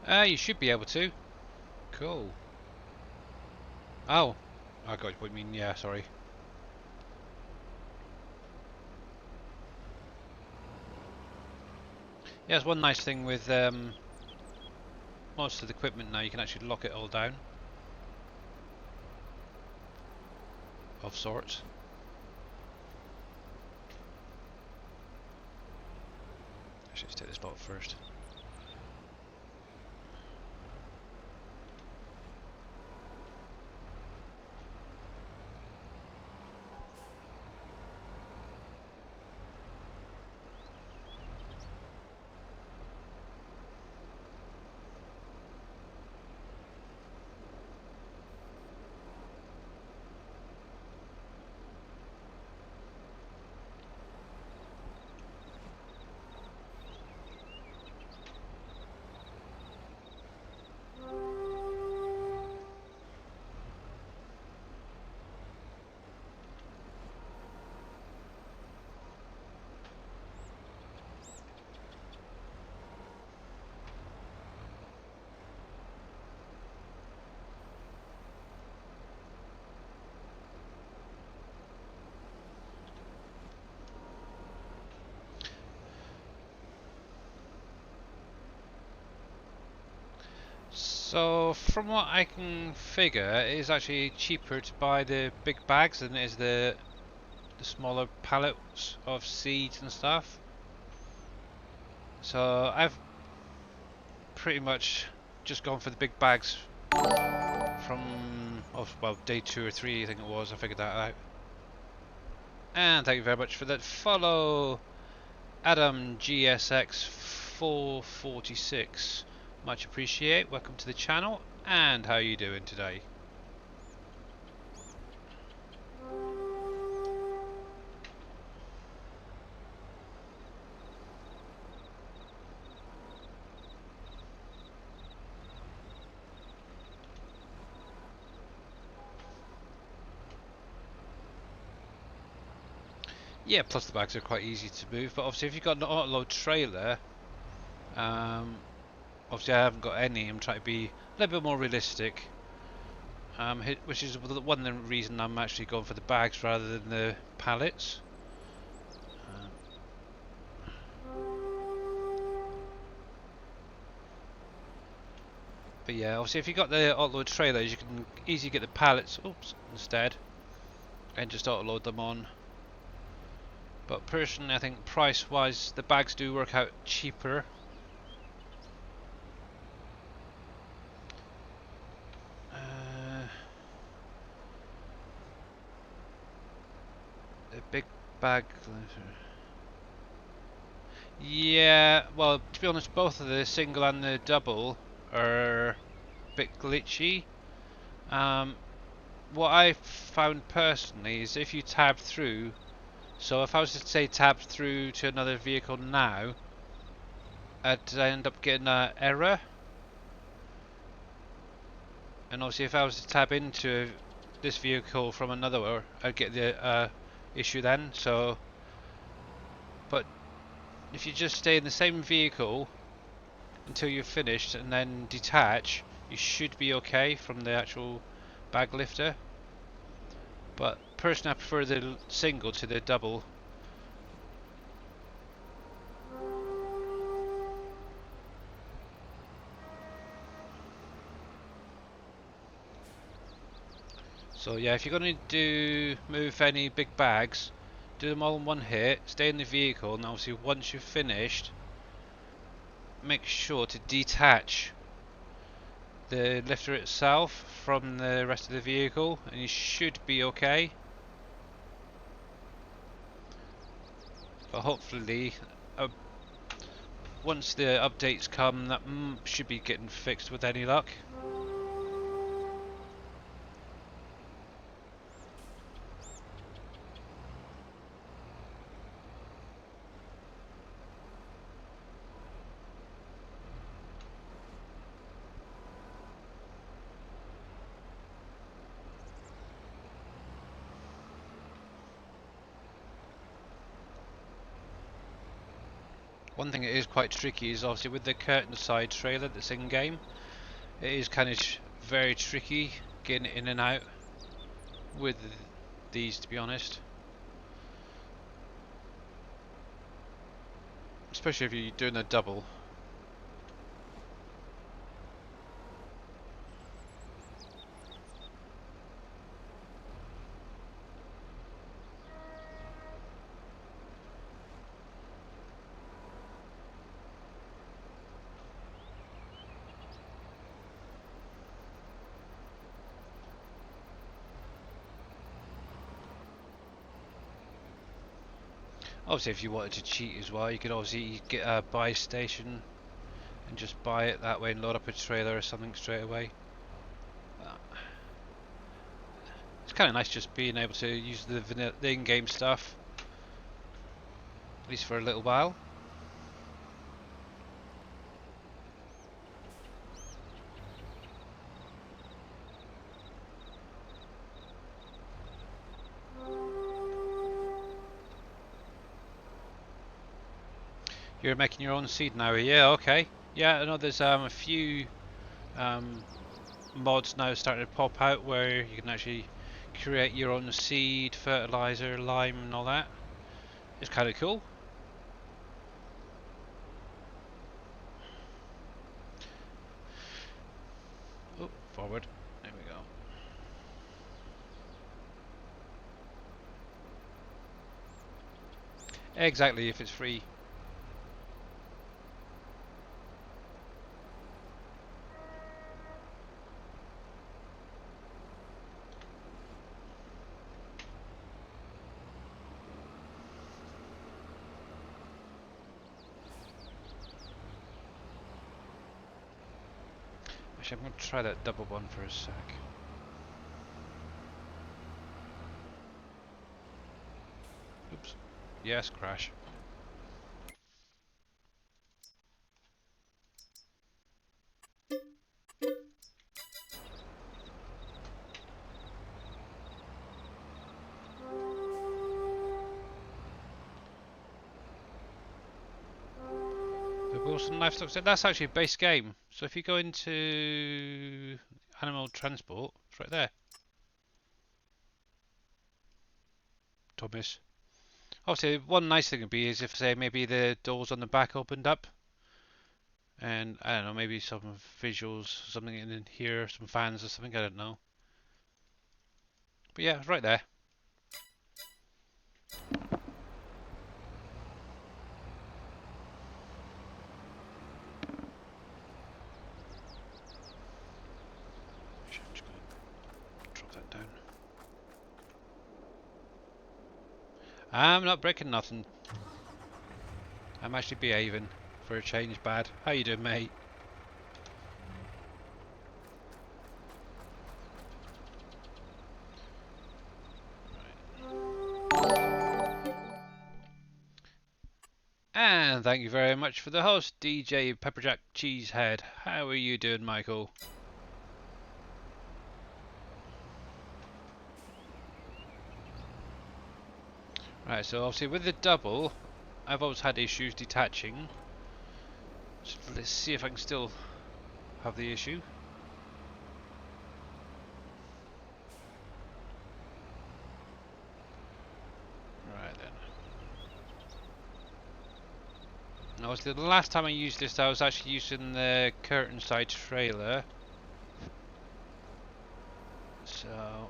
You should be able to. Cool. Oh, I got what you mean. Yeah, sorry. Yeah, there's one nice thing with most of the equipment now. You can actually lock it all down. Of sorts. Actually, let's take this lot first. So, from what I can figure, it is actually cheaper to buy the big bags than it is the smaller pallets of seeds and stuff. So, I've pretty much just gone for the big bags from, well, day 2 or 3, I think it was. I figured that out. And thank you very much for that follow, Adam GSX 446. Much appreciate. Welcome to the channel. And how are you doing today? Yeah, plus the bags are quite easy to move, but obviously if you've got an autoload trailer, obviously I haven't got any. I'm trying to be a little bit more realistic, which is one of the reason I'm actually going for the bags rather than the pallets. But yeah, obviously if you've got the autoload trailers, you can easily get the pallets instead, and just autoload them on. But personally, I think price-wise, the bags do work out cheaper. The big bag. Yeah, well, to be honest, both of the single and the double are a bit glitchy. What I found personally is if you tab through, so if I was to say tab through to another vehicle now, I'd end up getting an error. And obviously if I was to tab into this vehicle from another one, I'd get the issue then. So, but if you just stay in the same vehicle until you're finished and then detach, you should be okay from the actual bag lifter. But personally I prefer the single to the double. So yeah, if you're going to move any big bags, do them all in one hit, stay in the vehicle, and obviously once you've finished, make sure to detach the lifter itself from the rest of the vehicle, and you should be okay. But hopefully, once the updates come, that should be getting fixed with any luck. One thing that is quite tricky is obviously with the curtain side trailer that's in game, it is kind of very tricky getting in and out with these, to be honest. Especially if you're doing a double. Obviously, if you wanted to cheat as well, you could obviously get a buy station and just buy it that way and load up a trailer or something straight away. It's kind of nice just being able to use the in-game stuff, at least for a little while. You're making your own seed now, yeah, okay. Yeah, I know there's a few mods now starting to pop out where you can actually create your own seed, fertilizer, lime and all that. It's kind of cool. Oh, forward. There we go. Exactly, if it's free. Actually, I'm going to try that double one for a sec. Oops. Yes, crash. The Wilson Livestock Set, that's actually a base game. So if you go into Animal Transport, it's right there. Thomas. Obviously, one nice thing would be is if, say, maybe the doors on the back opened up. And, I don't know, maybe some visuals, something in here, some fans or something, I don't know. But yeah, right there. Actually, I'm just going to drop that down. I'm not breaking nothing. I'm actually behaving for a change, bad. How you doing, mate? And thank you very much for the host, DJ Pepperjack Cheesehead. How are you doing, Michael? Right, so obviously with the double, I've always had issues detaching. So let's see if I can still have the issue. Right then. Now, obviously the last time I used this, I was actually using the curtain side trailer. So,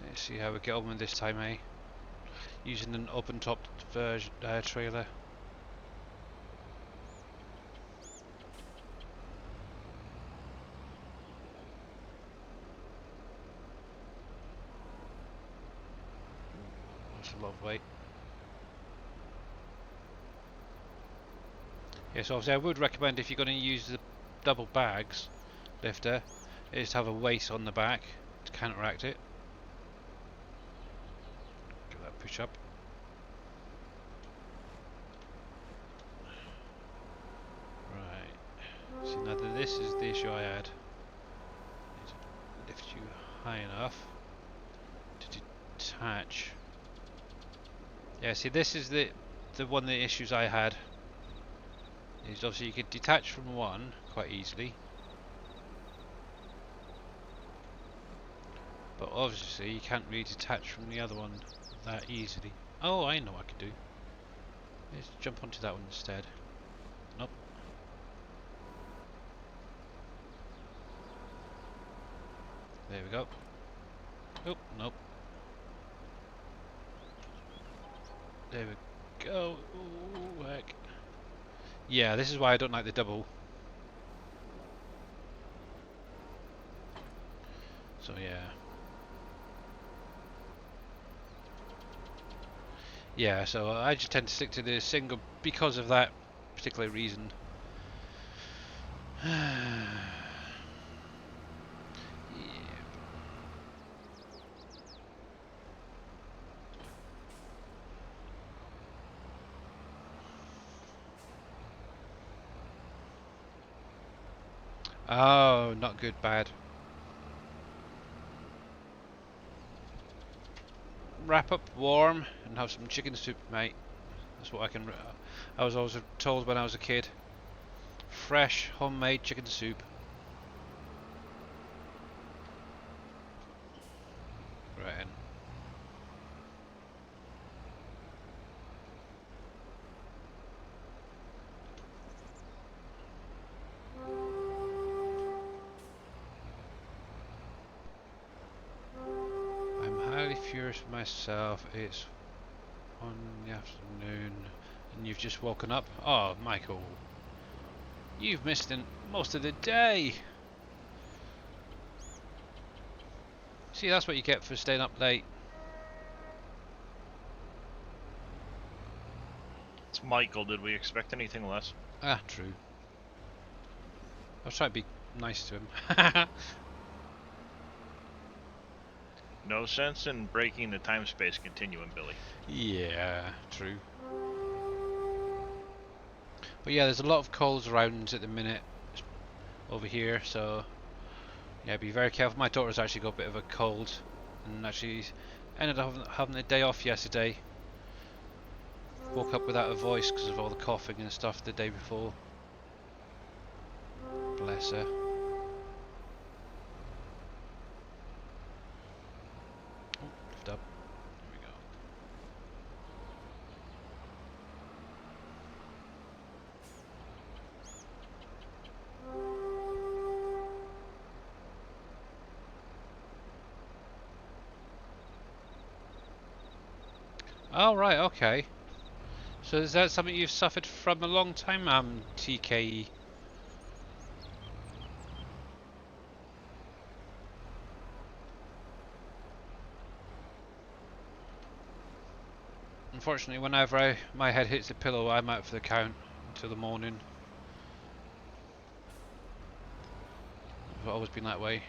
let's see how we get on with this time, eh? Using an open top version trailer. That's a lot of weight. Yes, obviously I would recommend if you're going to use the double bags lifter, is to have a weight on the back to counteract it. Give that push up. Right. See, now this is the issue I had. Need to lift you high enough to detach Yeah, see, this is the one of the issues I had. Is obviously you could detach from one quite easily, but obviously you can't really detach from the other one that easily. Oh, I know what I could do. Let's jump onto that one instead. Nope. There we go. Oh, nope. There we go. Ooh, heck. Yeah, this is why I don't like the double. So yeah. Yeah, so I just tend to stick to the single because of that particular reason. Yeah. Oh, not good, bad. Wrap up warm and have some chicken soup, mate. That's what I was always told when I was a kid. Fresh, homemade chicken soup. Right. I'm highly furious with myself. It's 1 in the afternoon and you've just woken up. Oh, Michael. You've missed most of the day. See, that's what you get for staying up late. It's Michael. Did we expect anything less? Ah, true. I was trying to be nice to him. No sense in breaking the time-space continuum, Billy. Yeah, true. But yeah, there's a lot of coals around at the minute over here, so yeah, be very careful. My daughter's actually got a bit of a cold and actually ended up having a day off yesterday. Woke up without a voice because of all the coughing and stuff the day before. Bless her. Oh, lift up. There we go. Oh, right, okay. So is that something you've suffered from a long time, TKE? Unfortunately, whenever my head hits the pillow, I'm out for the count until the morning. It's always been that way.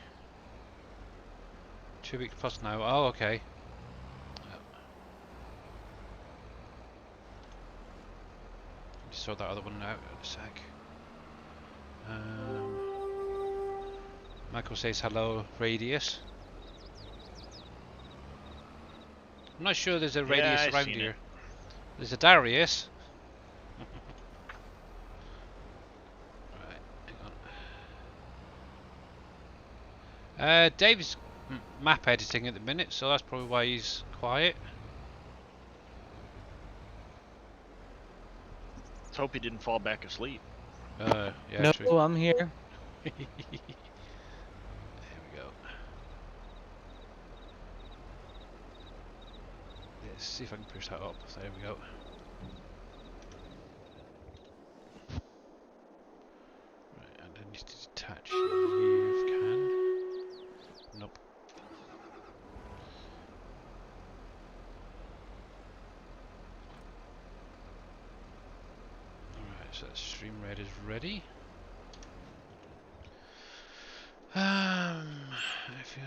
2 weeks plus now. Oh, okay. Just sort that other one out in a sec. Michael says hello, Radius. I'm not sure there's a Radius I've around seen here. it. There's a Darius. Right, hang on. Dave's map editing at the minute, so that's probably why he's quiet. Let's hope he didn't fall back asleep. Yeah, No, true. I'm here. There we go. Let's see if I can push that up. There we go. Right, and I need to detach you if I can. Nope. Alright, so that stream red is ready. I feel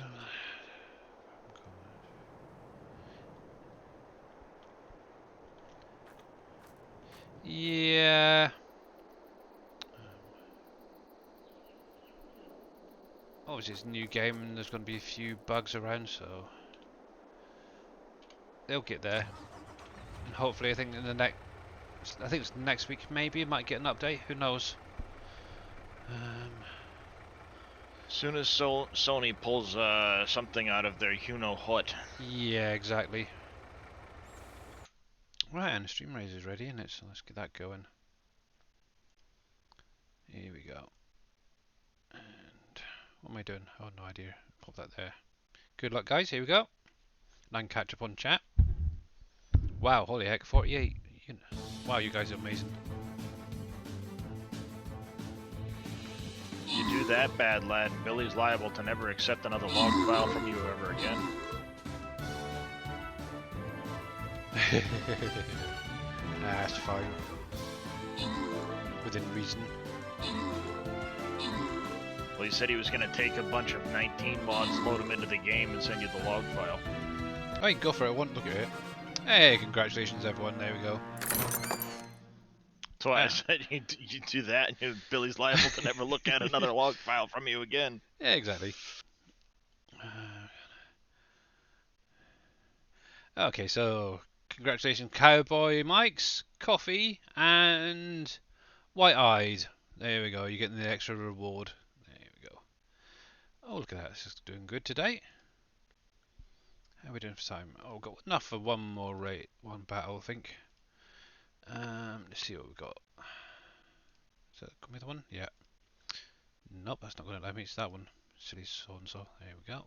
yeah. Obviously it's a new game and there's going to be a few bugs around, so they'll get there. And hopefully, I think in the next, I think it's next week maybe, might get an update. Who knows? Soon as Sony pulls something out of their Hut. Yeah, exactly. Right, and the stream raise is ready, isn't it? So let's get that going. Here we go. And what am I doing? Oh, no idea. Pop that there. Good luck, guys. Here we go. And I can catch up on chat. Wow, holy heck, 48. Wow, you guys are amazing. You do that, bad lad, and Billy's liable to never accept another log file from you ever again. That's fine. Within reason. Well, he said he was going to take a bunch of 19 mods, load them into the game, and send you the log file. Oh, you can go for it. I won't look at it. Hey, congratulations, everyone. There we go. So I said you do that, and Billy's liable to never look at another log file from you again. Yeah, exactly. Okay, so congratulations, Cowboy Mike's, Coffee, and White Eyed. There we go. You're getting the extra reward. There we go. Oh, look at that. This is doing good today. How are we doing for time? Oh, we've got enough for one more one battle, I think. Let's see what we've got. Is that the one? Yeah. Nope, that's not going to let me. It's that one. Silly so-and-so. There we go.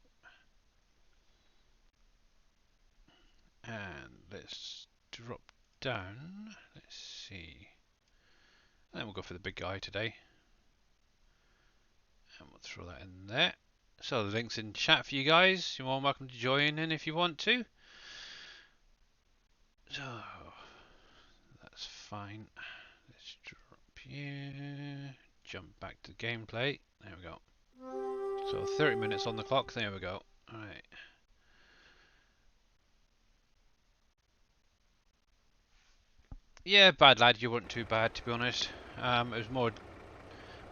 And let's drop down. Let's see. And then we'll go for the big guy today. And we'll throw that in there. So the link's in chat for you guys. You're more than welcome to join in if you want to. So that's fine. Let's drop you. Jump back to gameplay. There we go. So 30 minutes on the clock. There we go. Alright. Yeah, bad lad. You weren't too bad, to be honest. It was more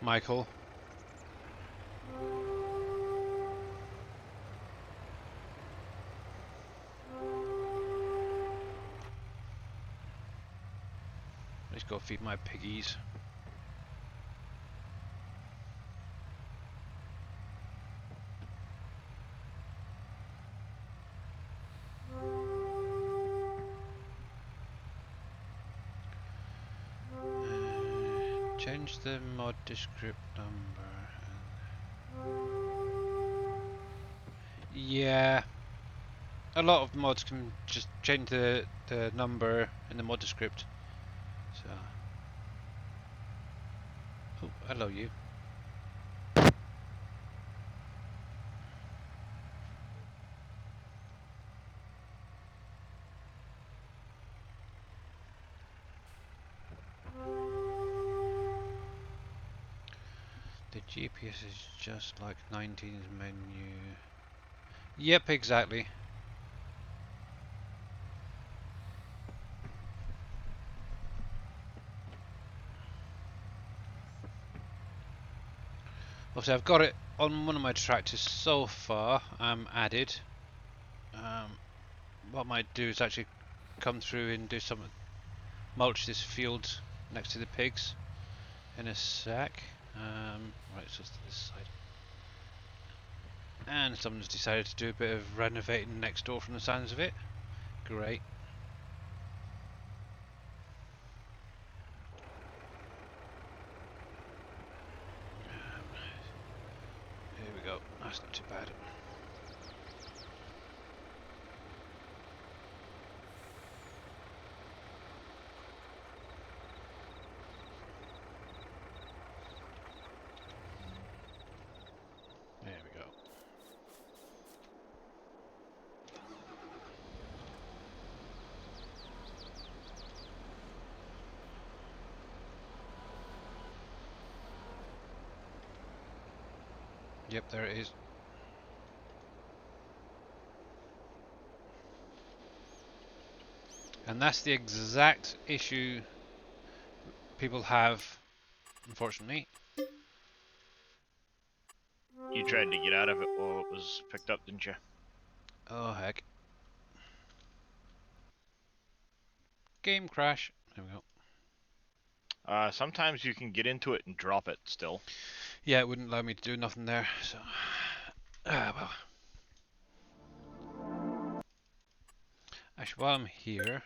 Michael. Let's go feed my piggies. Change the mod descript number. Yeah. A lot of mods can just change the number in the mod descript. So. Oh, hello you. The GPS is just like 19's menu. Yep, exactly. Obviously, I've got it on one of my tractors so far. Added. What I might do is actually come through and do some mulch this field next to the pigs in a sec. Right, so it's to this side. And someone's decided to do a bit of renovating next door from the sounds of it. Great. Here we go. That's not too bad. There we go. Yep, there it is. And that's the exact issue people have, unfortunately. You tried to get out of it while it was picked up, didn't you? Oh heck. Game crash. There we go. Sometimes you can get into it and drop it still. Yeah, it wouldn't allow me to do nothing there. So, well. Actually, while I'm here,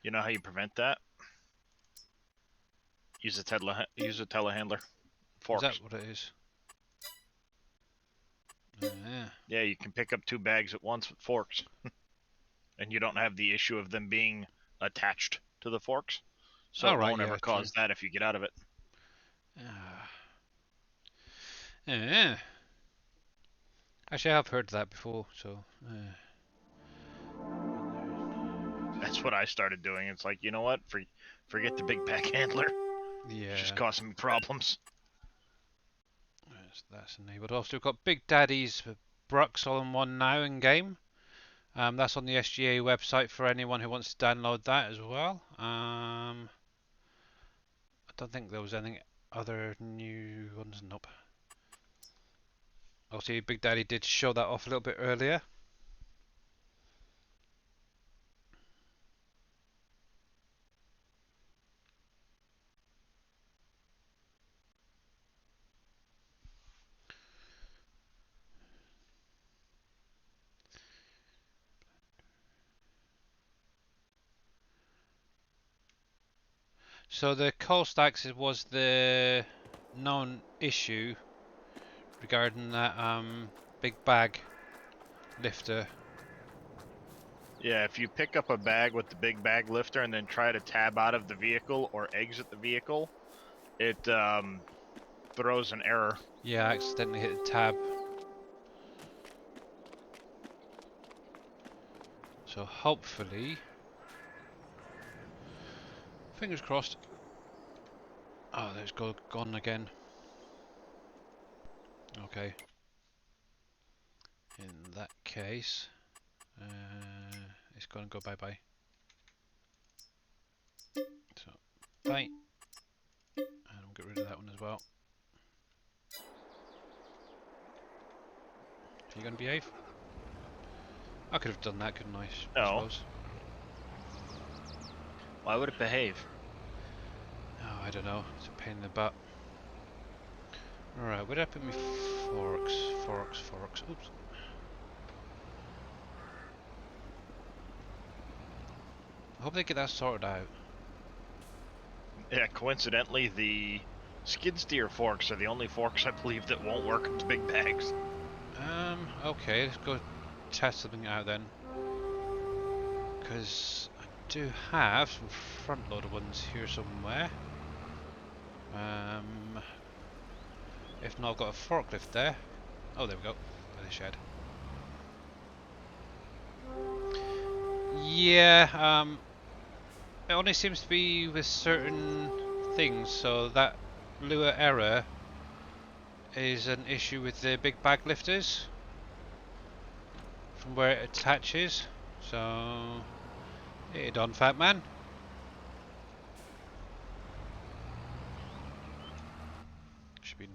You know how you prevent that? Use a telehandler. is Forks. that what it is? Yeah. Yeah, you can pick up 2 bags at once with forks. And you don't have the issue of them being attached to the forks. So Oh, it right, won't yeah, ever true. cause that if you get out of it. Yeah. Actually, I've heard that before, so. That's what I started doing. It's like, you know what? Forget the big back handler. Yeah. It's just causing me problems. That's enabled. Also, we've got Big Daddy's Brux all in one now in game. That's on the SGA website for anyone who wants to download that as well. I don't think there was any other new ones. Nope. Also, Big Daddy did show that off a little bit earlier. So the coal stacks was the known issue regarding that big bag lifter. Yeah, if you pick up a bag with the big bag lifter and then try to tab out of the vehicle or exit the vehicle, it throws an error. Yeah, I accidentally hit the tab. So hopefully, fingers crossed. Oh, there's gone again. Okay. In that case, it's gonna go bye-bye. So, bye. And we'll get rid of that one as well. Are you gonna behave? I could have done that, couldn't I? I No. suppose. Why would it behave? Oh, I don't know. It's a pain in the butt. Alright, where did I put my forks? Forks. Oops. I hope they get that sorted out. Yeah, coincidentally, the skid steer forks are the only forks I believe that won't work with big bags. Okay, let's go test something out then. Because I do have some front loader ones here somewhere. If not, I've got a forklift there. Oh, there we go. By the shed. Yeah, it only seems to be with certain things, so that Lua error is an issue with the big bag lifters from where it attaches. So, hey Don Fat Man. Should be in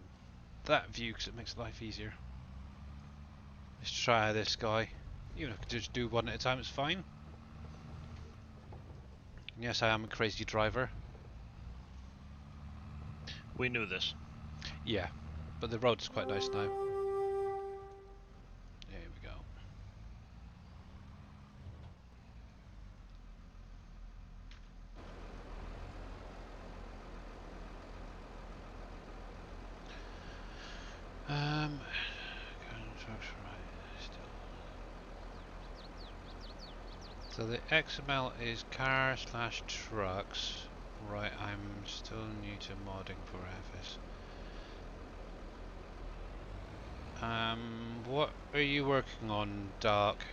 that view because it makes life easier. Let's try this guy. Even if I could just do one at a time, it's fine. Yes, I am a crazy driver. We knew this. Yeah, but the road's quite nice now. There we go. So the XML is car/trucks. Right, I'm still new to modding for FS. What are you working on, Dark?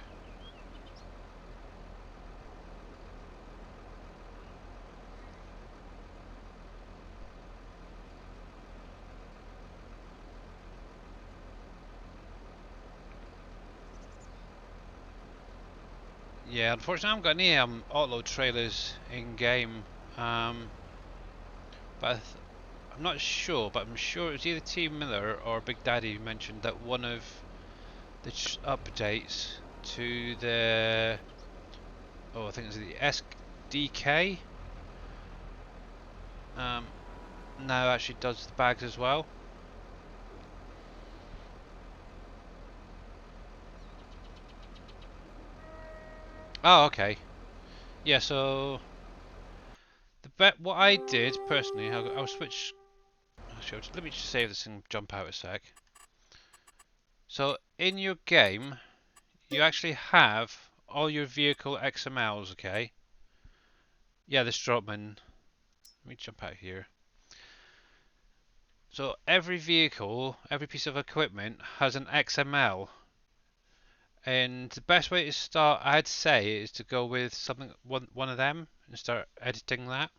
Yeah, unfortunately I haven't got any auto trailers in game. But I'm not sure, but I'm sure it was either T Miller or Big Daddy who mentioned that one of the updates to the oh, I think it's the SDK. Now actually does the bags as well. Oh, okay. Yeah, so what I did personally, I'll switch. Actually, let me just save this and jump out a sec. So in your game, you actually have all your vehicle XMLs, okay? Yeah, the Stroutman. Let me jump out here. So every vehicle, every piece of equipment has an XML. And the best way to start, I'd say, is to go with one of them and start editing that.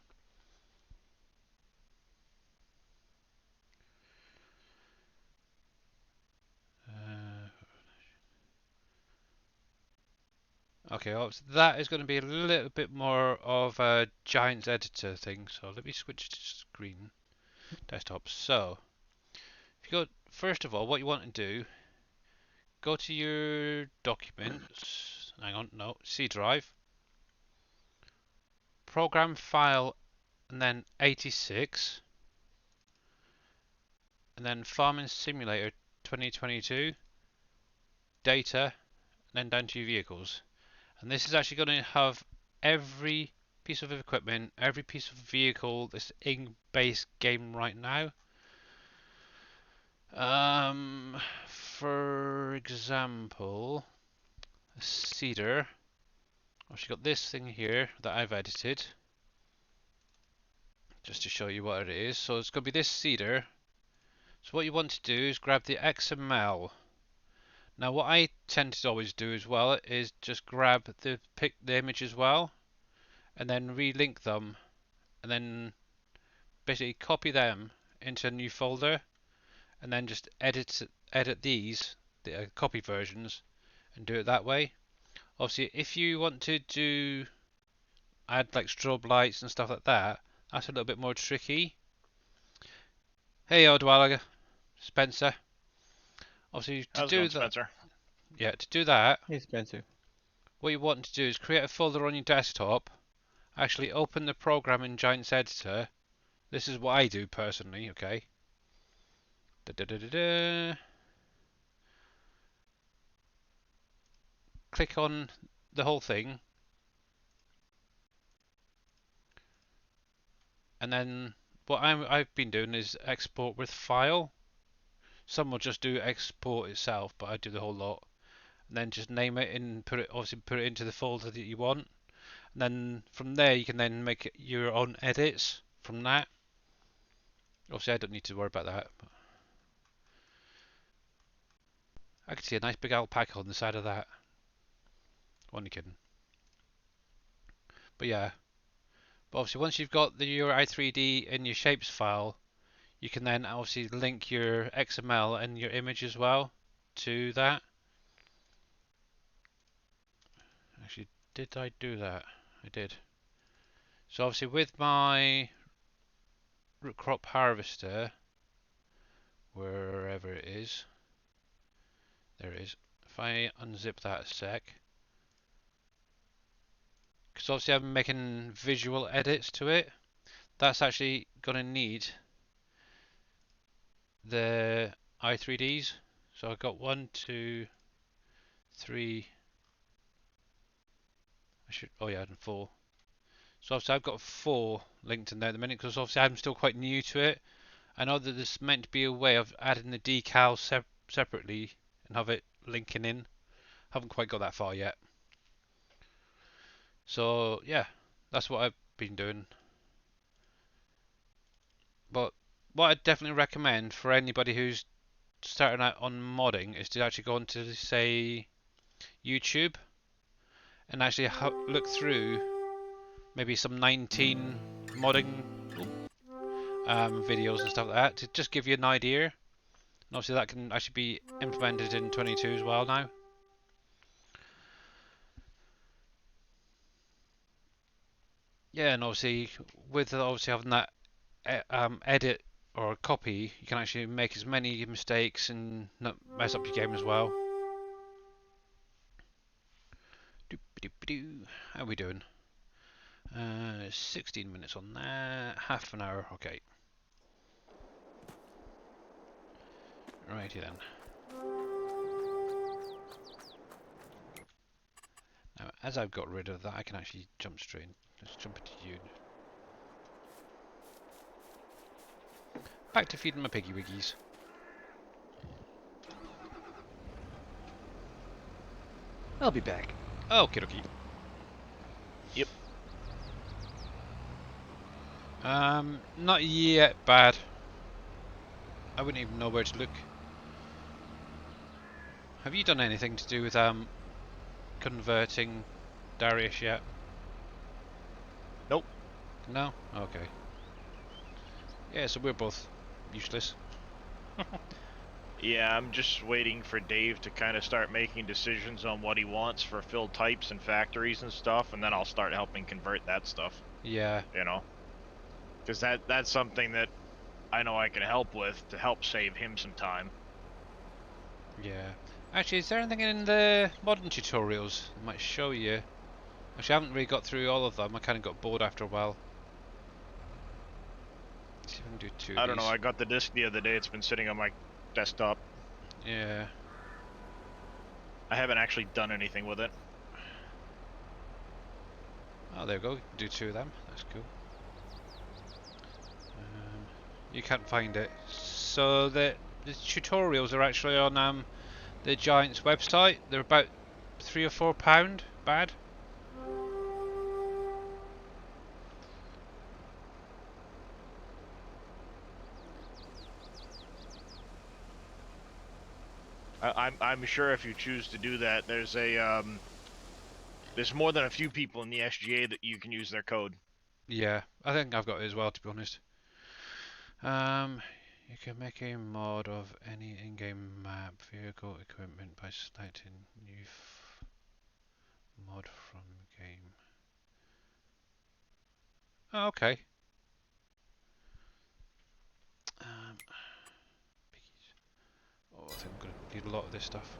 Okay, well, so that is going to be a little bit more of a Giants editor thing. So let me switch to screen desktop. So if you go, first of all, what you want to do, go to your documents. Hang on, no, C drive, program file, and then 86, and then Farming Simulator 2022, data, and then down to your vehicles. And this is actually going to have every piece of equipment, every piece of vehicle that's in base game right now. For example, a Cedar. I've actually got this thing here that I've edited, just to show you what it is. So it's going to be this Cedar. So what you want to do is grab the XML. Now what I tend to always do as well is just grab the image as well, and then relink them, and then basically copy them into a new folder, and then just edit these, the copy versions, and do it that way. Obviously, if you want to add like strobe lights and stuff like that, that's a little bit more tricky. Hey, Odwalla, Spencer. Obviously, How's it going, Spencer? To do that, Hey, Spencer. what you want to do is create a folder on your desktop. Actually, open the program in Giants Editor. This is what I do personally. Okay. Da, da, da, da, da. Click on the whole thing, and then what I've been doing is export with file. Some will just do export itself, but I do the whole lot. And then just name it and obviously put it into the folder that you want. And then from there you can then make your own edits from that. Obviously I don't need to worry about that. I can see a nice big alpaca on the side of that. Only kidding. But yeah. But obviously once you've got your i3D in your shapes file, you can then obviously link your XML and your image as well to that. Actually, did I do that? I did. So obviously with my root crop harvester, wherever it is, there it is. If I unzip that a sec, because obviously I'm making visual edits to it, that's actually going to need the i3Ds. So I've got 1, 2, 3, oh yeah, and 4. So obviously I've got 4 linked in there at the minute, because obviously I'm still quite new to it. I know that there's meant to be a way of adding the decals separately and have it linking in. Haven't quite got that far yet. So yeah, that's what I've been doing. But what I'd definitely recommend for anybody who's starting out on modding is to actually go onto, say, YouTube and actually look through maybe some 19 modding videos and stuff like that to just give you an idea. And obviously that can actually be implemented in 22 as well now. Yeah, and obviously with having that edit or copy, you can actually make as many mistakes and not mess up your game as well. How are we doing? 16 minutes on that. Half an hour. Okay. Righty then. Now, as I've got rid of that, I can actually jump straight in. Let's jump into you. Back to feeding my piggy wiggies. I'll be back. Okie dokie. Yep. Not yet bad. I wouldn't even know where to look. Have you done anything to do with converting Darius yet? Nope. No? Okay. Yeah, so we're both useless. Yeah, I'm just waiting for Dave to kind of start making decisions on what he wants for fill types and factories and stuff, and then I'll start helping convert that stuff, Yeah. you know? Because that's something that I know I can help with to help save him some time. Yeah. Actually, is there anything in the modern tutorials that might show you? Actually, I haven't really got through all of them. I kind of got bored after a while. Let's see if I can do two of I don't know, these. I got the disc the other day, it's been sitting on my desktop. Yeah. I haven't actually done anything with it. Oh, there we go. Do two of them. That's cool. You can't find it. So the tutorials are actually on the Giant's website. They're about £3 or £4 bad. I'm sure if you choose to do that, there's more than a few people in the SGA that you can use their code. Yeah, I think I've got it as well, to be honest. You can make a mod of any in-game map, vehicle, equipment by selecting new mod from game. Oh, okay. Piggies. Oh, I think I'm gonna need a lot of this stuff.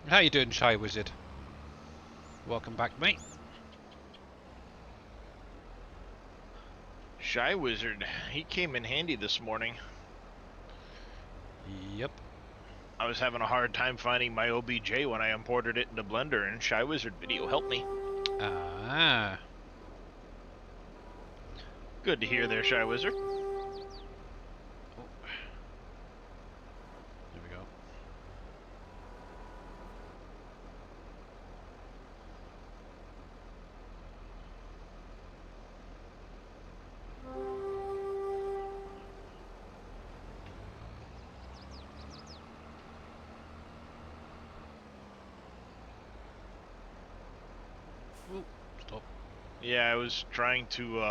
How you doing, Shy Wizard? Welcome back, mate. Shy Wizard, he came in handy this morning. Yep. I was having a hard time finding my OBJ when I imported it into Blender, and Shy Wizard Video helped me. Ah. Good to hear there, Shy Wizard. Oh. There we go. Ooh, stop. Yeah, I was trying to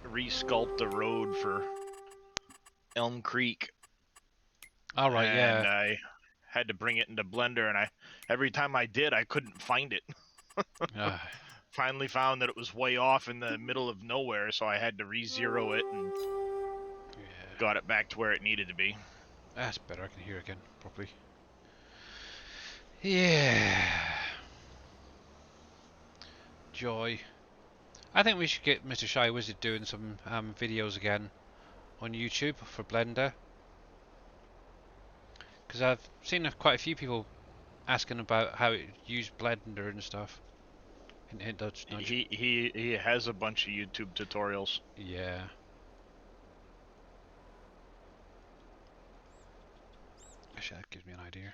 resculpt the road for Elmcreek. Alright, and yeah. I had to bring it into Blender, and every time I did, I couldn't find it. Ah, Finally found that it was way off in the middle of nowhere, so I had to re-zero it and yeah. got it back to where it needed to be. That's better, I can hear again properly. Yeah. Joy. I think we should get Mr. Shy Wizard doing some videos again on YouTube for Blender. Because I've seen quite a few people asking about how it used Blender and stuff. Hint, hint, nudge, nudge. He has a bunch of YouTube tutorials. Yeah. Actually, that gives me an idea.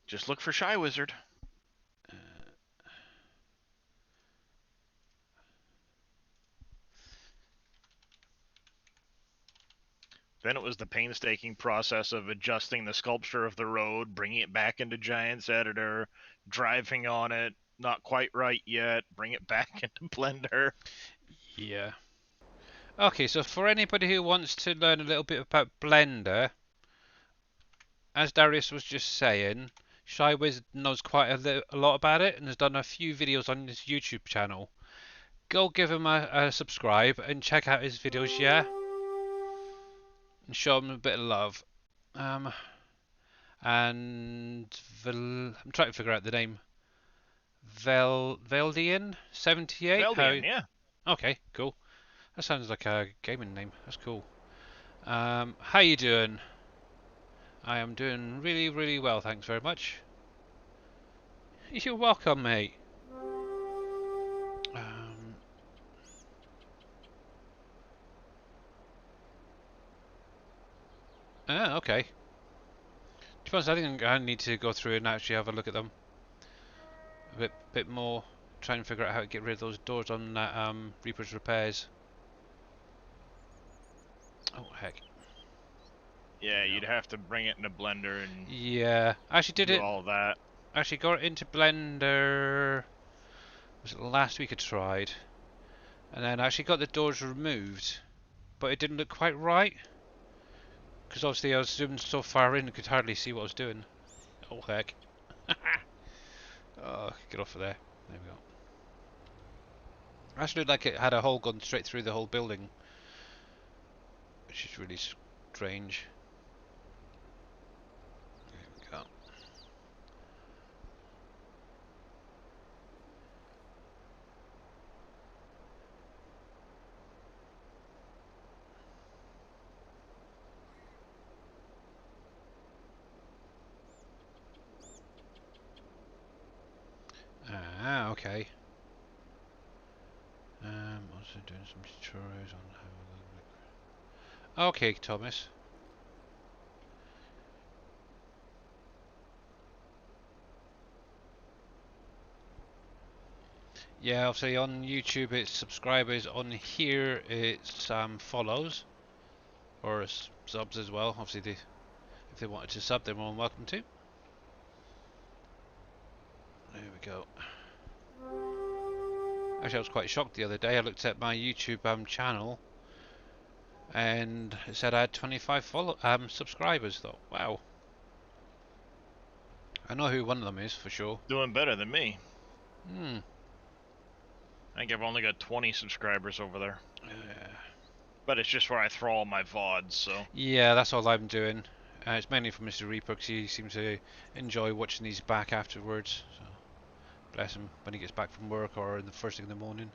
Just look for Shy Wizard. Then it was the painstaking process of adjusting the sculpture of the road, bringing it back into Giant's Editor, driving on it, not quite right yet, bring it back into Blender. Yeah. Okay, so for anybody who wants to learn a little bit about Blender, as Darius was just saying, Shy Wizard knows quite a lot about it and has done a few videos on his YouTube channel. Go give him a subscribe and check out his videos, yeah? And show him a bit of love. Um, and I'm trying to figure out the name. Veldian 78. How? Veldian, yeah. Okay, cool. That sounds like a gaming name. That's cool. How you doing? I am doing really, really well, thanks very much. You're welcome, mate. Okay. To be honest, I think I need to go through and actually have a look at them a bit more. Try and figure out how to get rid of those doors on that Reaper's repairs. Oh heck. Yeah, you'd have to bring it in a blender and Yeah, I actually did do it. all that. Actually got it into Blender. Was it last week I tried, and then I actually got the doors removed, but it didn't look quite right because obviously I was zoomed so far in I could hardly see what I was doing. Oh heck. Oh, get off of there. There we go. Actually looked like it had a hole gone straight through the whole building, which is really strange. There we go. Ah, okay. Also doing some tutorials on how. Okay, Thomas. Yeah, obviously on YouTube it's subscribers. On here it's follows or subs as well. Obviously, if they wanted to sub, they're more than welcome to. There we go. Actually, I was quite shocked the other day. I looked at my YouTube channel, and it said I had 25 subscribers. Thought, wow. I know who one of them is for sure. Doing better than me. Hmm. I think I've only got 20 subscribers over there. Yeah. But it's just where I throw all my VODs, so. Yeah, that's all I'm doing. It's mainly for Mr. Reaper because he seems to enjoy watching these back afterwards. So bless him when he gets back from work or in the first thing in the morning.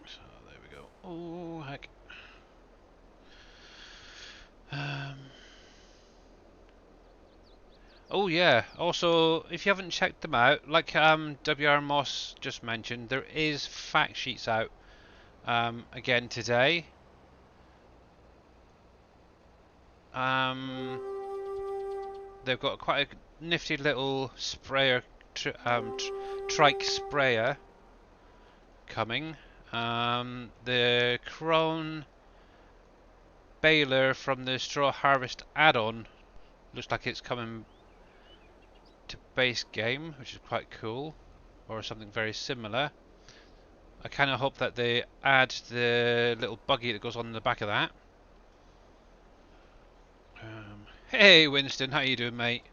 So there we go. Oh heck. Oh yeah. Also, if you haven't checked them out, like WR Moss just mentioned, there is fact sheets out again today. They've got quite a nifty little sprayer, trike sprayer coming. The Crone baler from the Straw Harvest add-on looks like it's coming to base game, which is quite cool, or something very similar. I kind of hope that they add the little buggy that goes on the back of that. Hey Winston, how you doing, mate?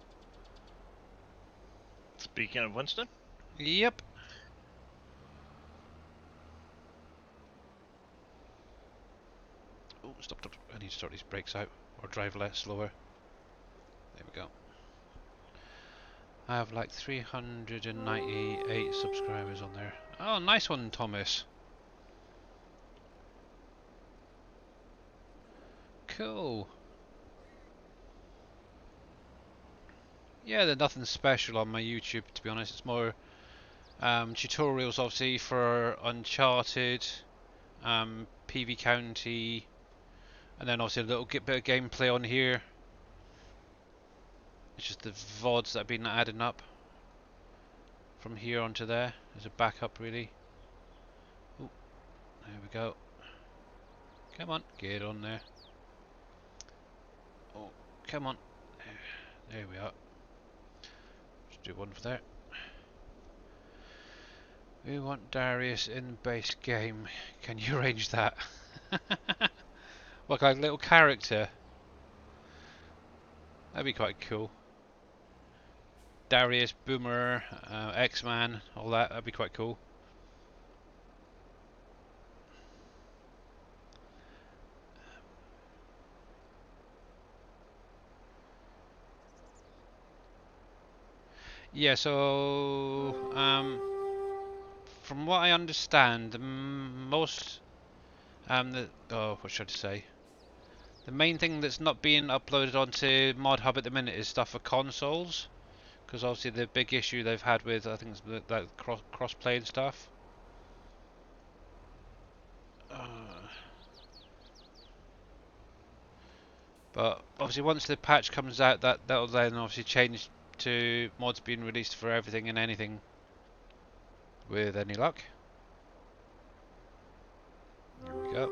Speaking of Winston. Yep. Oh, stop. I need to sort these brakes out, or drive less slower. There we go. I have like 398 subscribers on there. Oh, nice one, Thomas. Cool. Yeah, there's nothing special on my YouTube, to be honest. It's more tutorials, obviously, for Uncharted, PV County, and then obviously a little bit of gameplay on here. It's just the VODs that have been adding up from here onto there as a backup, really. Oh, there we go. Come on, get on there. Oh, come on. There we are. Let's do one for there. We want Darius in base game. Can you arrange that? Like a little character. That'd be quite cool. Darius, Boomer, X-Man, all that. That'd be quite cool. Yeah, so from what I understand, most what should I say? The main thing that's not being uploaded onto Mod Hub at the minute is stuff for consoles, because obviously the big issue they've had with I think it's that cross-play and stuff. But obviously once the patch comes out, that'll then obviously change to mods being released for everything and anything, with any luck. There we go.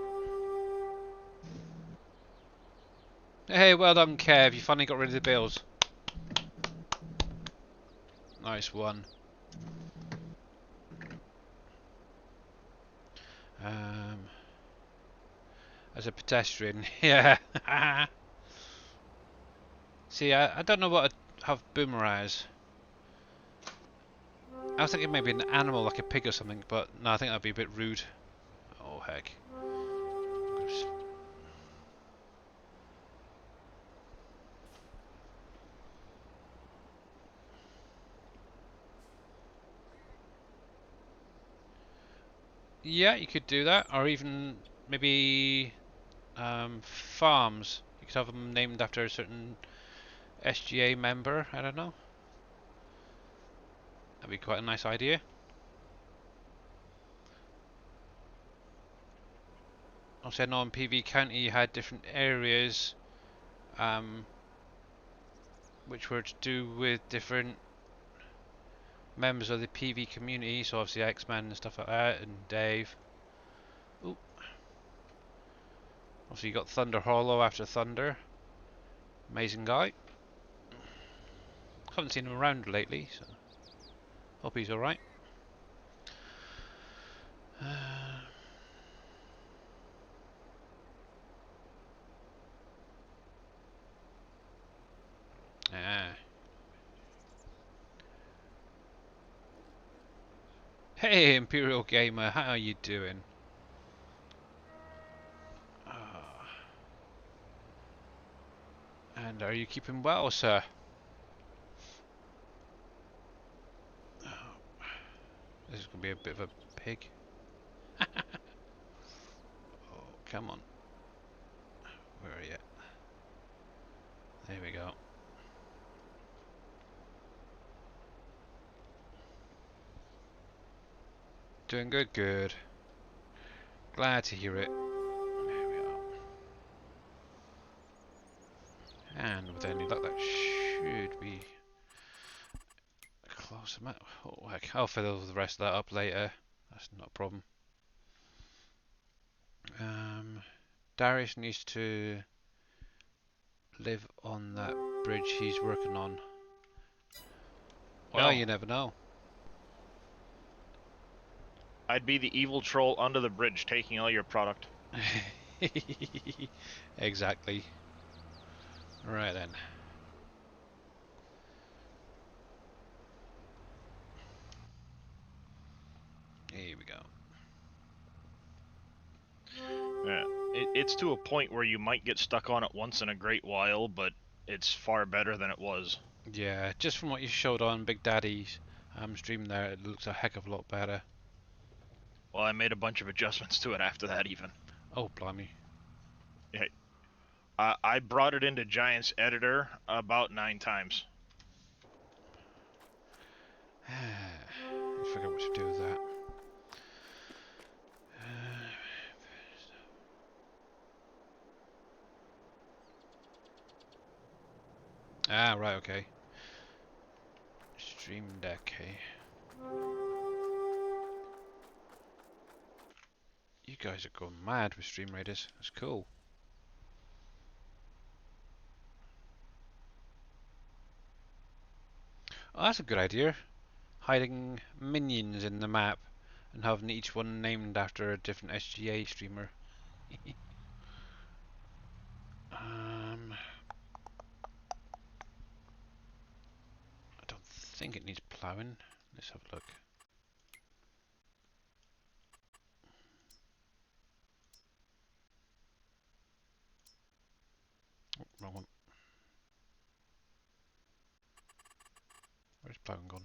Hey, well done, Kev. You finally got rid of the bills. Nice one. As a pedestrian, yeah. See, I don't know what I'd have Boomerang as. I was thinking maybe an animal like a pig or something, but no, I think that'd be a bit rude. Oh, heck. Yeah, you could do that, or even maybe farms. You could have them named after a certain SGA member. I don't know. That'd be quite a nice idea. Also, I know in PV County you had different areas, which were to do with different members of the PV community. So obviously X-Men and stuff like that, and Dave. Ooh. Also, you got Thunder Hollow after Thunder. Amazing guy. Haven't seen him around lately, so hope he's alright. Hey, Imperial Gamer, how are you doing? And are you keeping well, sir? This is going to be a bit of a pig. Oh, come on. Where are you? There we go. Doing good, good. Glad to hear it. There we are. And with any luck, that should be a close amount. Oh, heck, I'll fill the rest of that up later. That's not a problem. Darius needs to live on that bridge he's working on. Well, you never know. I'd be the evil troll under the bridge taking all your product. Exactly. Right then. Here we go. Yeah, it's to a point where you might get stuck on it once in a great while, but it's far better than it was. Yeah, just from what you showed on Big Daddy's stream there, it looks a heck of a lot better. Well, I made a bunch of adjustments to it after that even. Oh, blimey. Yeah, I brought it into Giant's editor about 9 times. I forget what to do with that. Right, okay. Stream Deck, hey. You guys are going mad with Stream Raiders. That's cool. Oh, that's a good idea. Hiding minions in the map and having each one named after a different SGA streamer. I don't think it needs ploughing. Let's have a look. Oh, wrong one. Where's phone gone?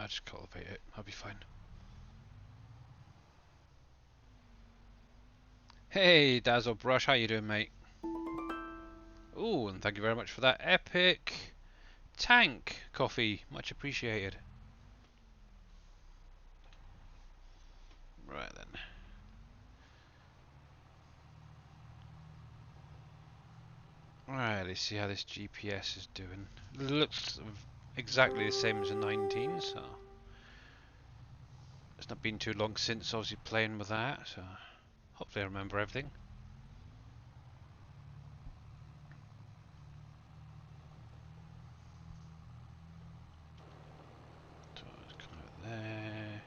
Just cultivate it. I'll be fine. Hey, Dazzle Brush, how you doing, mate? Ooh, and thank you very much for that epic tank coffee. Much appreciated. Right then. Right, let's see how this GPS is doing. Looks exactly the same as a 19, so it's not been too long since obviously playing with that, so hopefully I remember everything. So it's coming out there.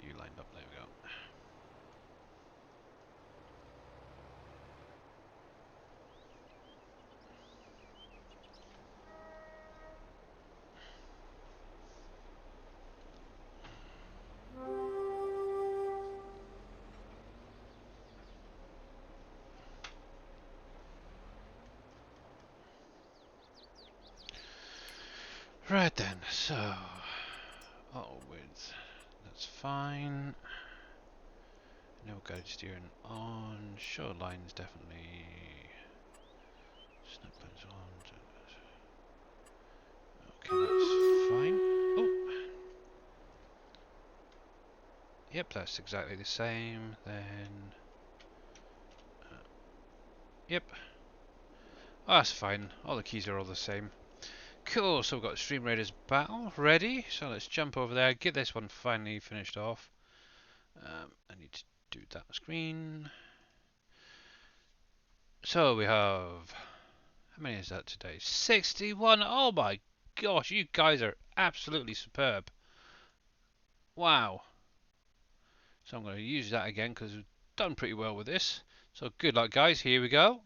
You lined up, there we go. Right then, so auto width, that's fine. No guide steering on, shoreline's definitely snap lines on. Okay, that's fine. Oh, yep, that's exactly the same. Then, yep, oh, that's fine. All the keys are all the same. Cool, so we've got Stream Raiders Battle ready. So let's jump over there, get this one finally finished off. I need to do that screen. So we have, how many is that today? 61. Oh my gosh, you guys are absolutely superb. Wow. So I'm going to use that again because we've done pretty well with this. So good luck, guys. Here we go.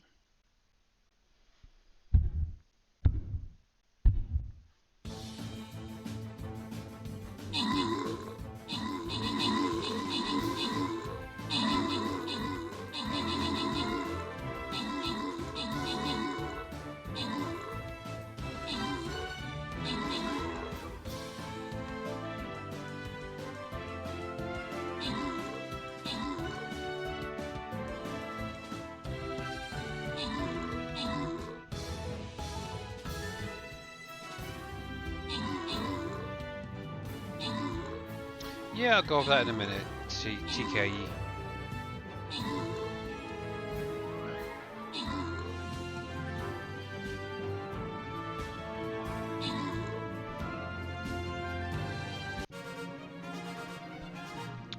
Yeah, I'll go over that in a minute. See TKE.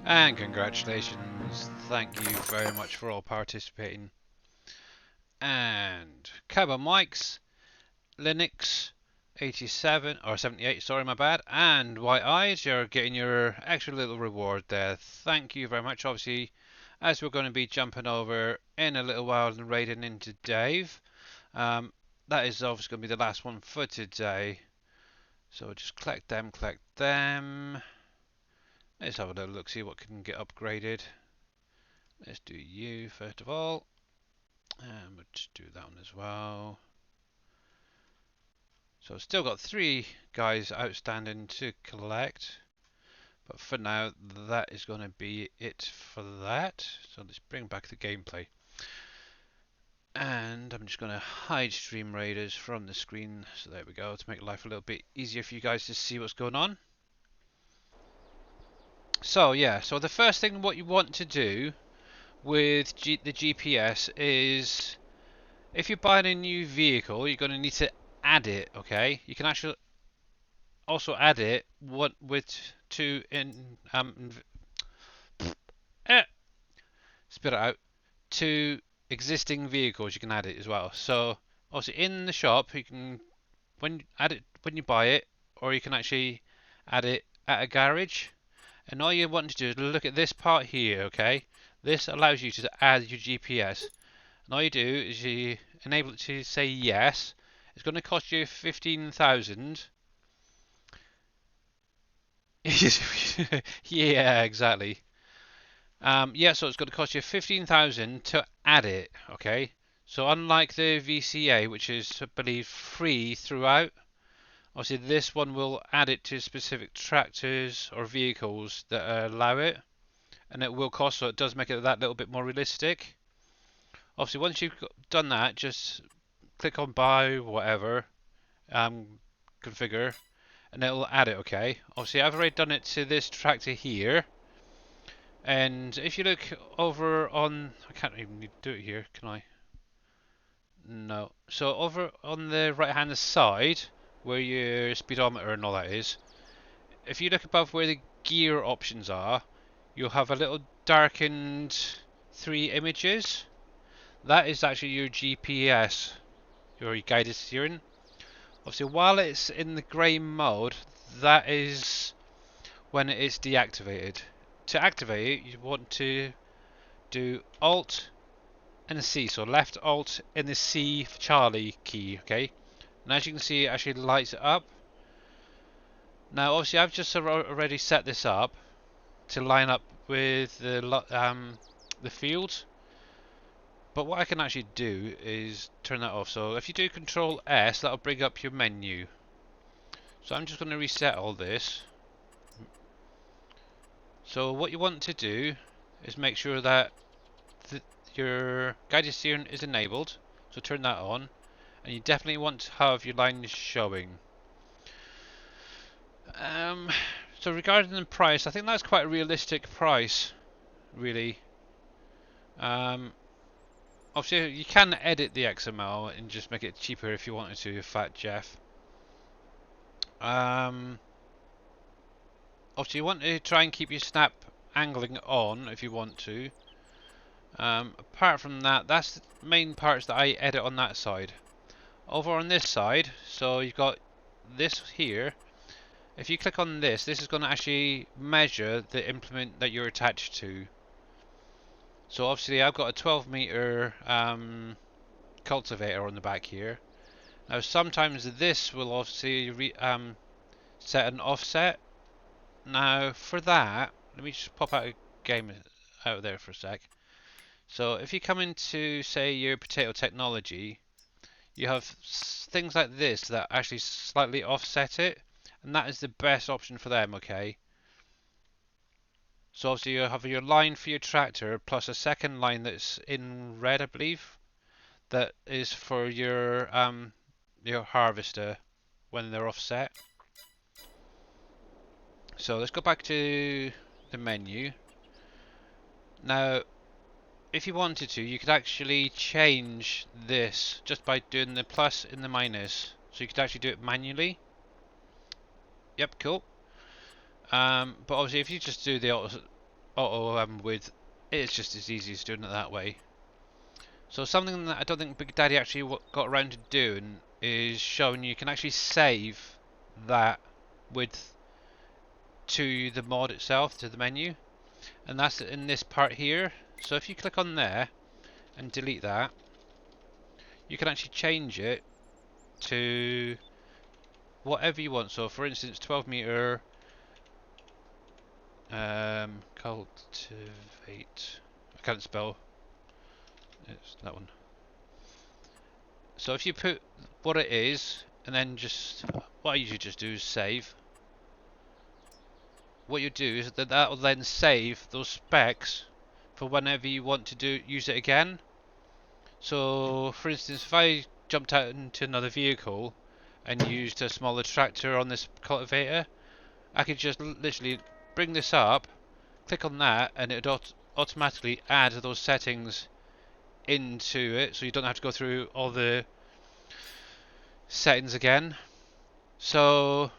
And congratulations. Thank you very much for all participating. And Cabo Mikes, Linux 87 or 78, sorry, my bad, and White Eyes, you're getting your extra little reward there. Thank you very much. Obviously, as we're going to be jumping over in a little while and raiding into Dave, that is obviously going to be the last one for today. So just collect them, collect them. Let's have a little look, see what can get upgraded. Let's do you first of all, and we'll just do that one as well. So I've still got 3 guys outstanding to collect, but for now that is going to be it for that. So let's bring back the gameplay, and I'm just going to hide Stream Raiders from the screen. So there we go, to make life a little bit easier for you guys to see what's going on. So yeah, so the first thing what you want to do with the GPS is, if you're buying a new vehicle, you're going to need to add it. Okay, you can actually also add it spit it out, to existing vehicles. You can add it as well. So also in the shop, you can add it when you buy it, or you can actually add it at a garage. And all you want to do is look at this part here. Okay, this allows you to add your GPS. And all you do is you enable it to say yes. It's going to cost you 15,000. Yeah, exactly. Yeah, so it's going to cost you 15,000 to add it, okay? So unlike the VCA, which is, I believe, free throughout, obviously this one will add it to specific tractors or vehicles that allow it, and it will cost, so it does make it that little bit more realistic. Obviously, once you've done that, just click on buy, whatever, configure, and it'll add it, okay? Obviously, I've already done it to this tractor here. And if you look over on, I can't even do it here, can I? No. So over on the right hand side, where your speedometer and all that is, if you look above where the gear options are, you'll have a little darkened 3 images. That is actually your GPS, your guided steering. Obviously, while it's in the grey mode, that is when it is deactivated. To activate it, you want to do Alt and a C, so left Alt and the C for Charlie key, okay? And as you can see, it actually lights it up. Now, obviously, I've just already set this up to line up with the field. But what I can actually do is turn that off. So if you do Control S, that'll bring up your menu. So I'm just going to reset all this. So what you want to do is make sure that your guided steering is enabled. So turn that on. And you definitely want to have your lines showing. So regarding the price, I think that's quite a realistic price, really. Obviously, you can edit the XML and just make it cheaper if you wanted to, Fat Jeff. Obviously, you want to try and keep your snap angling on if you want to. Apart from that, that's the main parts that I edit on that side. Over on this side, so you've got this here. If you click on this, this is going to actually measure the implement that you're attached to. So obviously I've got a 12 meter cultivator on the back here. Now sometimes this will obviously set an offset. Now for that, let me just pop out a game out there for a sec. So if you come into, say, your potato technology, you have things like this that actually slightly offset it, and that is the best option for them, okay? So obviously you have your line for your tractor plus a second line that's in red, I believe, that is for your harvester when they're offset. So let's go back to the menu. Now, if you wanted to, you could actually change this just by doing the plus and the minus. So you could actually do it manually. Yep, cool. But obviously, if you just do the auto with, it's just as easy as doing it that way. So something that I don't think Big Daddy actually got around to doing is showing you can actually save that width to the mod itself, to the menu, and that's in this part here. So if you click on there and delete that, you can actually change it to whatever you want. So for instance, 12 meter cultivate. I can't spell. It's that one. So if you put what it is, and then just what I usually just do is save. What you do is that will then save those specs for whenever you want to use it again. So for instance, if I jumped out into another vehicle and used a smaller tractor on this cultivator, I could just literally bring this up, click on that, and it would automatically add those settings into it, so you don't have to go through all the settings again. So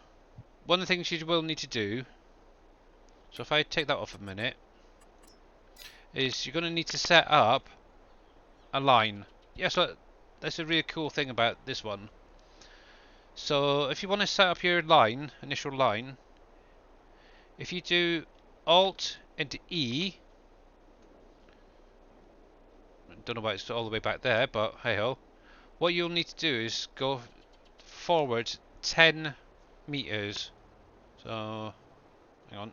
one of the things you will need to do, so if I take that off a minute, is you're going to need to set up a line. Yeah, so that's a really cool thing about this one. So if you want to set up your line, initial line, if you do Alt and E, I don't know why it's all the way back there, but hey ho, what you'll need to do is go forward 10 meters. So hang on,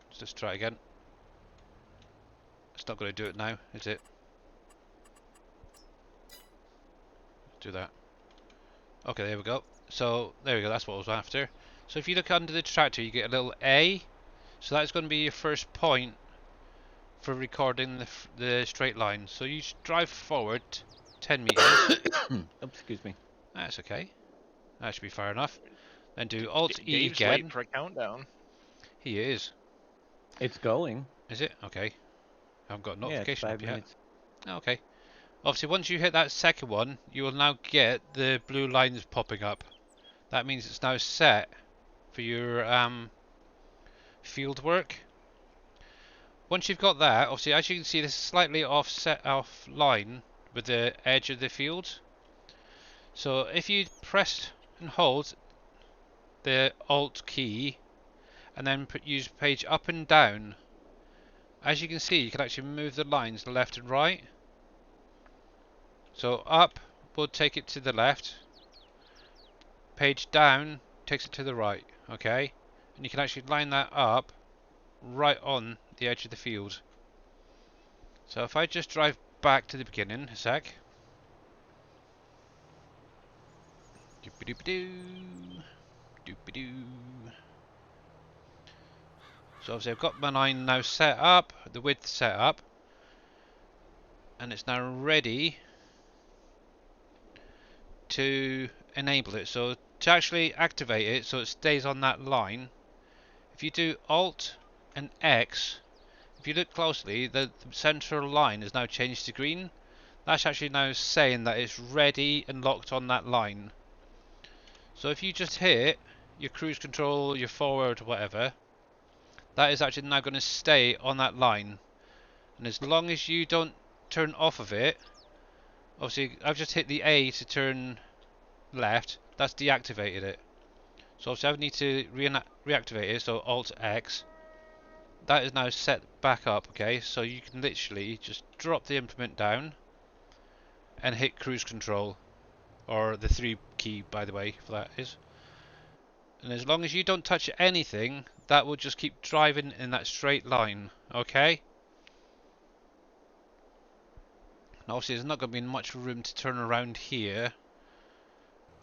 let's just try again. It's not going to do it now, is it? Do that. Okay, there we go. So there we go. That's what I was after. So if you look under the tractor, you get a little A. So that's going to be your first point for recording the straight line. So you drive forward 10 meters. Oops, excuse me. That's okay. That should be far enough. Then do Alt E Dave's again. waiting for a countdown. He is. It's going. Is it? Okay. I haven't got a Yeah, it's notification 5 up yet. minutes. Okay. Obviously, once you hit that second one, you will now get the blue lines popping up. That means it's now set for your field work. Once you've got that, obviously, as you can see, this is slightly off line with the edge of the field. So if you press and hold the Alt key and then use page up and down, as you can see, you can actually move the lines left and right. So up will take it to the left, page down takes it to the right, okay? And you can actually line that up right on the edge of the field. So if I just drive back to the beginning a sec. Doop-a-doop-a-doo. Doop-a-doo. So obviously I've got my line now set up, the width set up, and it's now ready to enable it. So to actually activate it so it stays on that line, if you do Alt and X, if you look closely, the central line is now changed to green. That's actually now saying that it's ready and locked on that line. So if you just hit your cruise control, your forward, whatever, that is actually now going to stay on that line. And as long as you don't turn off of it, obviously I've just hit the A to turn left, that's deactivated it. So obviously I need to reactivate it, so Alt X. That is now set back up, okay? So you can literally just drop the implement down and hit cruise control, or the 3 key, by the way, for that is. And as long as you don't touch anything, that will just keep driving in that straight line, okay? And obviously there's not going to be much room to turn around here.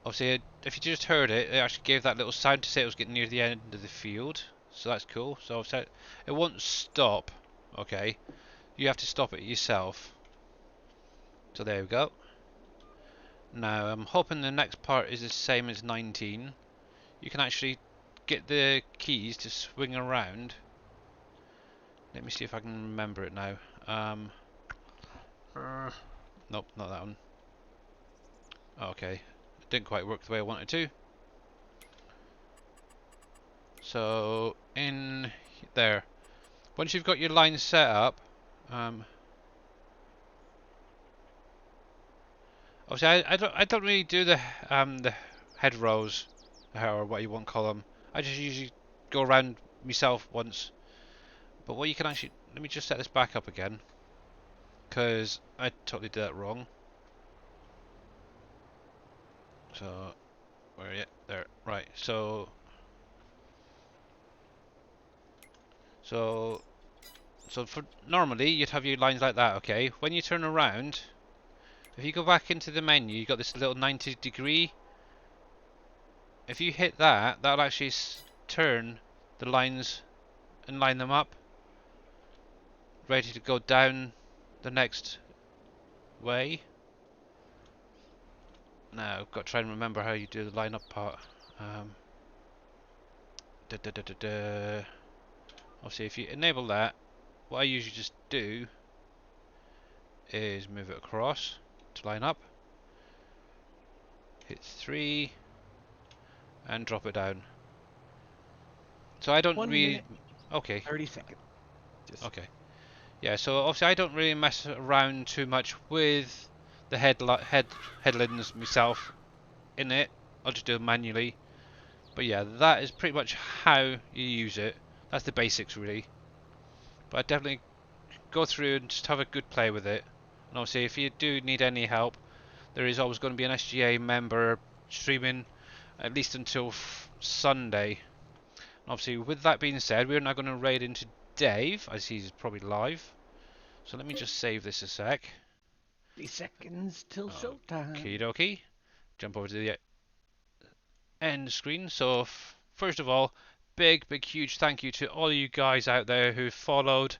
Obviously, if you just heard it, it actually gave that little sound to say it was getting near the end of the field. So that's cool. So it won't stop, okay? You have to stop it yourself. So there we go. Now I'm hoping the next part is the same as 19. You can actually get the keys to swing around. Let me see if I can remember it now. Nope, not that one. Okay, it didn't quite work the way I wanted to. So in there, once you've got your line set up, obviously I don't really do the head rows, or what you want to call them. I just usually go around myself once. But what you can actually, let me just set this back up again, because I totally did that wrong. So where are you? There, right. So for normally you'd have your lines like that, okay? When you turn around, if you go back into the menu, you got this little 90 degree. If you hit that, that'll actually turn the lines and line them up, ready to go down the next way. Now I've got to try and remember how you do the line up part. Obviously, if you enable that, what I usually just do is move it across to line up, hit 3, and drop it down. So I don't 1 really. minute, Okay. 30 seconds. Just Okay. Yeah. So obviously I don't really mess around too much with the headlands myself in it. I'll just do it manually. But yeah, that is pretty much how you use it. That's the basics really. But I definitely go through and just have a good play with it. And obviously if you do need any help, there is always going to be an SGA member streaming at least until Sunday. And obviously with that being said, we're now going to raid into Dave, as he's probably live. So let me just save this a sec. 30 seconds till Okie showtime. dokie. Jump over to the end screen. So first of all, big huge thank you to all you guys out there who followed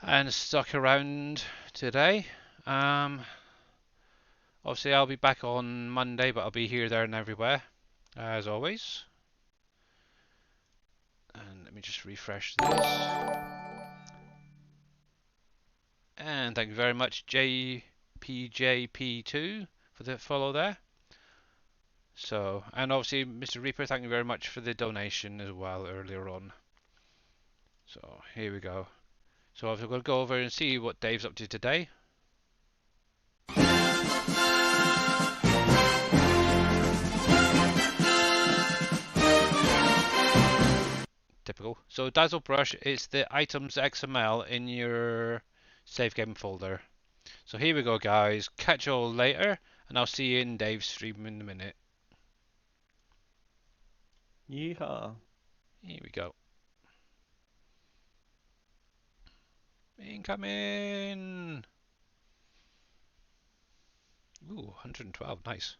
and stuck around today. Obviously I'll be back on Monday, but I'll be here, there and everywhere as always. And let me just refresh this. And thank you very much JPJP2 for the follow there. So, and obviously Mr. Reaper, thank you very much for the donation as well earlier on. So here we go. So I'm going to go over and see what Dave's up to today. Typical. So Dazzle Brush is the items XML in your save game folder. So here we go, guys. Catch you all later, and I'll see you in Dave's stream in a minute. Yeehaw. Here we go. Incoming! Ooh, 112, nice.